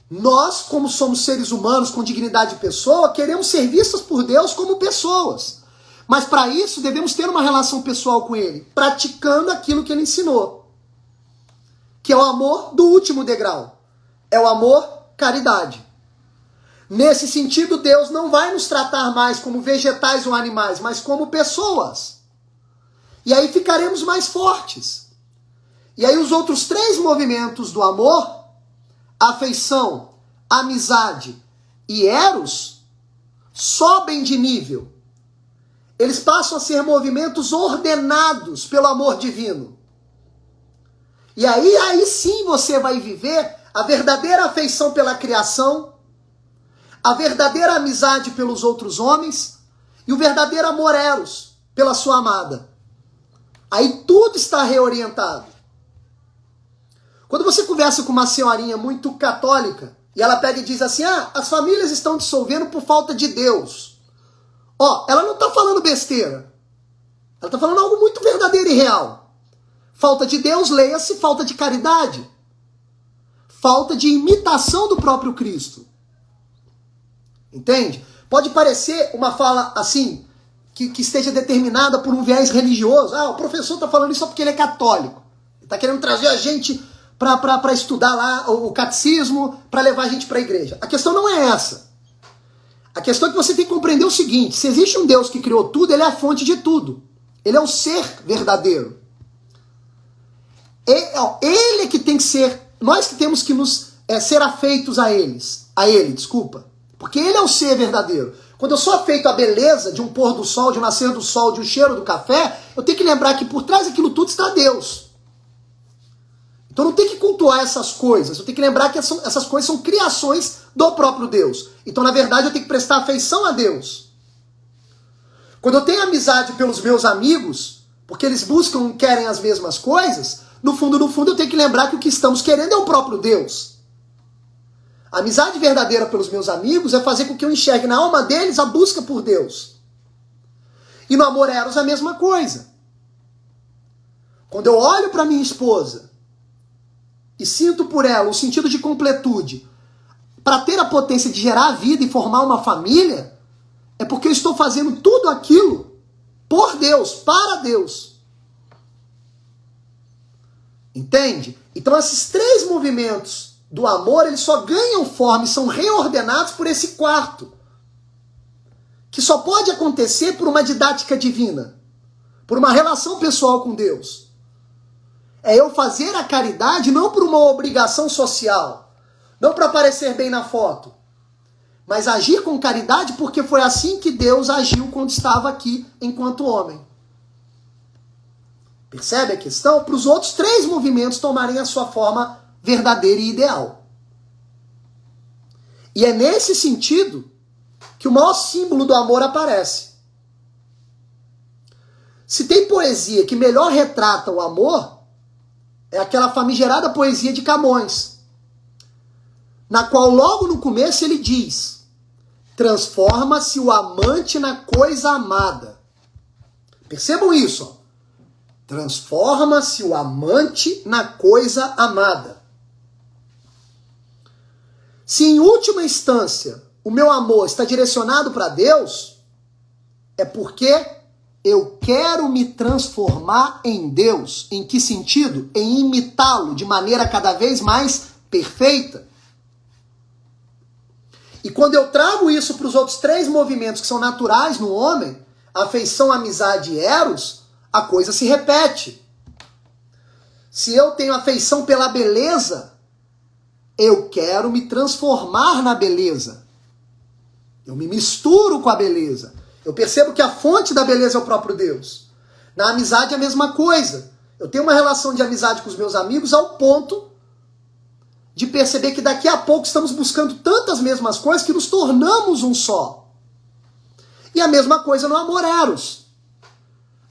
nós, como somos seres humanos com dignidade de pessoa, queremos ser vistos por Deus como pessoas. Mas para isso devemos ter uma relação pessoal com Ele, praticando aquilo que Ele ensinou. Que é o amor do último degrau. É o amor caridade. Nesse sentido, Deus não vai nos tratar mais como vegetais ou animais, mas como pessoas. E aí ficaremos mais fortes. E aí os outros 3 movimentos do amor, afeição, amizade e eros, sobem de nível. Eles passam a ser movimentos ordenados pelo amor divino. E aí sim você vai viver a verdadeira afeição pela criação, a verdadeira amizade pelos outros homens e o verdadeiro amor eros pela sua amada. Aí tudo está reorientado. Quando você conversa com uma senhorinha muito católica e ela pega e diz assim, as famílias estão dissolvendo por falta de Deus. Ela não está falando besteira. Ela está falando algo muito verdadeiro e real. Falta de Deus, leia-se, falta de caridade. Falta de imitação do próprio Cristo. Entende? Pode parecer uma fala assim, que esteja determinada por um viés religioso. O professor está falando isso só porque ele é católico. Ele está querendo trazer a gente para estudar lá o catecismo, para levar a gente para a igreja. A questão não é essa. A questão é que você tem que compreender o seguinte, se existe um Deus que criou tudo, ele é a fonte de tudo. Ele é o ser verdadeiro. Ele é que tem que ser, nós que temos que nos ser afeitos a ele, porque ele é o ser verdadeiro. Quando eu sou afeito à beleza de um pôr do sol, de um nascer do sol, de um cheiro do café, eu tenho que lembrar que por trás daquilo tudo está Deus. Então eu não tenho que cultuar essas coisas, eu tenho que lembrar que essas coisas são criações do próprio Deus. Então na verdade eu tenho que prestar afeição a Deus. Quando eu tenho amizade pelos meus amigos, porque eles buscam e querem as mesmas coisas, no fundo eu tenho que lembrar que o que estamos querendo é o próprio Deus. A amizade verdadeira pelos meus amigos é fazer com que eu enxergue na alma deles a busca por Deus. E no amor eros a mesma coisa. Quando eu olho para minha esposa e sinto por ela o sentido de completude, para ter a potência de gerar vida e formar uma família, é porque eu estou fazendo tudo aquilo por Deus, para Deus. Entende? Então esses 3 movimentos do amor, eles só ganham forma e são reordenados por esse 4. Que só pode acontecer por uma didática divina. Por uma relação pessoal com Deus. É eu fazer a caridade não por uma obrigação social. Não para aparecer bem na foto. Mas agir com caridade porque foi assim que Deus agiu quando estava aqui enquanto homem. Percebe a questão? Para os outros 3 movimentos tomarem a sua forma verdadeira e ideal. E é nesse sentido que o maior símbolo do amor aparece. Se tem poesia que melhor retrata o amor, é aquela famigerada poesia de Camões, na qual logo no começo ele diz: transforma-se o amante na coisa amada. Percebam isso, ó. Transforma-se o amante na coisa amada. Se em última instância o meu amor está direcionado para Deus, é porque eu quero me transformar em Deus. Em que sentido? Em imitá-lo de maneira cada vez mais perfeita. E quando eu trago isso para os outros 3 movimentos que são naturais no homem, afeição, amizade e eros, a coisa se repete. Se eu tenho afeição pela beleza, eu quero me transformar na beleza. Eu me misturo com a beleza. Eu percebo que a fonte da beleza é o próprio Deus. Na amizade é a mesma coisa. Eu tenho uma relação de amizade com os meus amigos ao ponto de perceber que daqui a pouco estamos buscando tantas mesmas coisas que nos tornamos um só. E a mesma coisa no amor eros.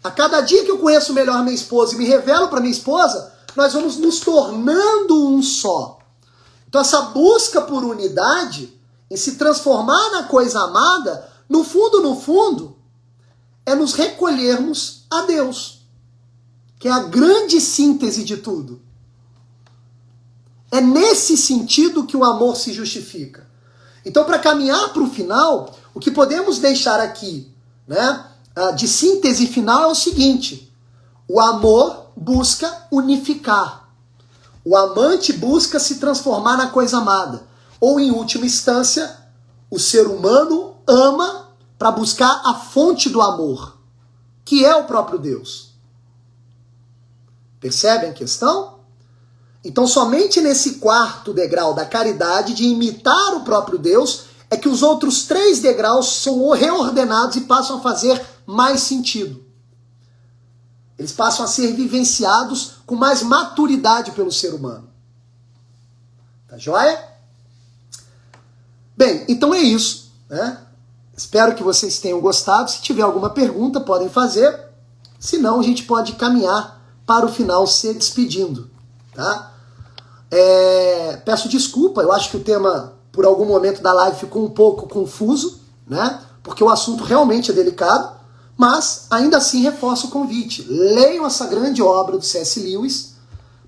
A cada dia que eu conheço melhor minha esposa e me revelo para minha esposa, nós vamos nos tornando um só. Então essa busca por unidade, em se transformar na coisa amada, no fundo, é nos recolhermos a Deus, que é a grande síntese de tudo. É nesse sentido que o amor se justifica. Então, para caminhar para o final, o que podemos deixar aqui, né, de síntese final é o seguinte: o amor busca unificar. O amante busca se transformar na coisa amada. Ou, em última instância, o ser humano ama para buscar a fonte do amor, que é o próprio Deus. Percebem a questão? Então, somente nesse 4º degrau da caridade, de imitar o próprio Deus, é que os outros 3 degraus são reordenados e passam a fazer mais sentido. Eles passam a ser vivenciados com mais maturidade pelo ser humano. Tá joia? Bem, então é isso, né? Espero que vocês tenham gostado. Se tiver alguma pergunta, podem fazer. Se não, a gente pode caminhar para o final se despedindo, tá? Peço desculpa, eu acho que o tema, por algum momento da live, ficou um pouco confuso, né? Porque o assunto realmente é delicado, mas ainda assim reforço o convite. Leiam essa grande obra do C.S. Lewis,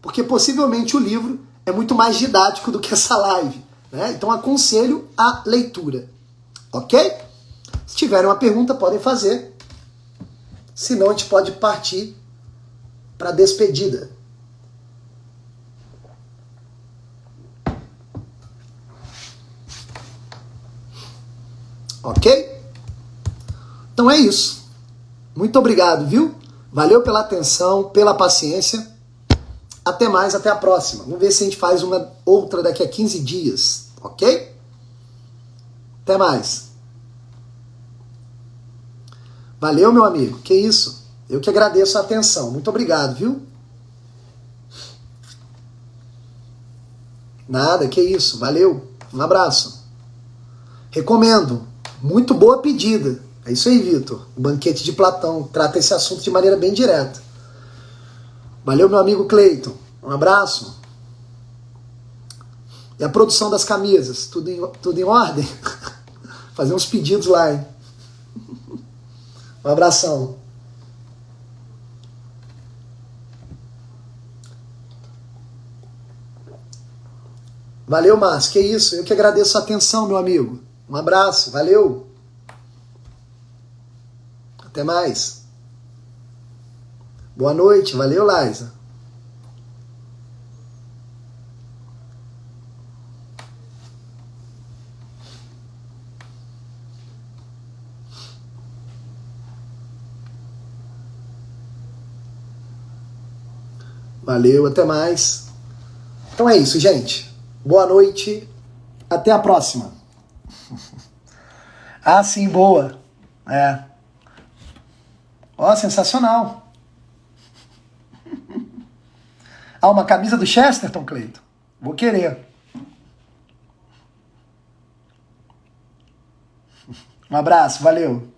porque possivelmente o livro é muito mais didático do que essa live, né? Então aconselho a leitura, ok? Se tiverem uma pergunta, podem fazer. Senão a gente pode partir para a despedida. Ok? Então é isso. Muito obrigado, viu? Valeu pela atenção, pela paciência. Até mais, até a próxima. Vamos ver se a gente faz uma outra daqui a 15 dias, ok? Até mais. Valeu, meu amigo. Que isso? Eu que agradeço a atenção. Muito obrigado, viu? Nada, que isso. Valeu. Um abraço. Recomendo. Muito boa pedida. É isso aí, Vitor. O Banquete de Platão trata esse assunto de maneira bem direta. Valeu, meu amigo Cleiton. Um abraço. E a produção das camisas? Tudo em ordem? Fazer uns pedidos lá, hein? Um abração. Valeu, Márcio. Que isso. Eu que agradeço a atenção, meu amigo. Um abraço. Valeu. Até mais. Boa noite. Valeu, Laisa. Valeu, até mais. Então é isso, gente. Boa noite. Até a próxima. Ah, sim, boa. Ó, sensacional. Ah, uma camisa do Chesterton, Cleiton? Vou querer. Um abraço, valeu.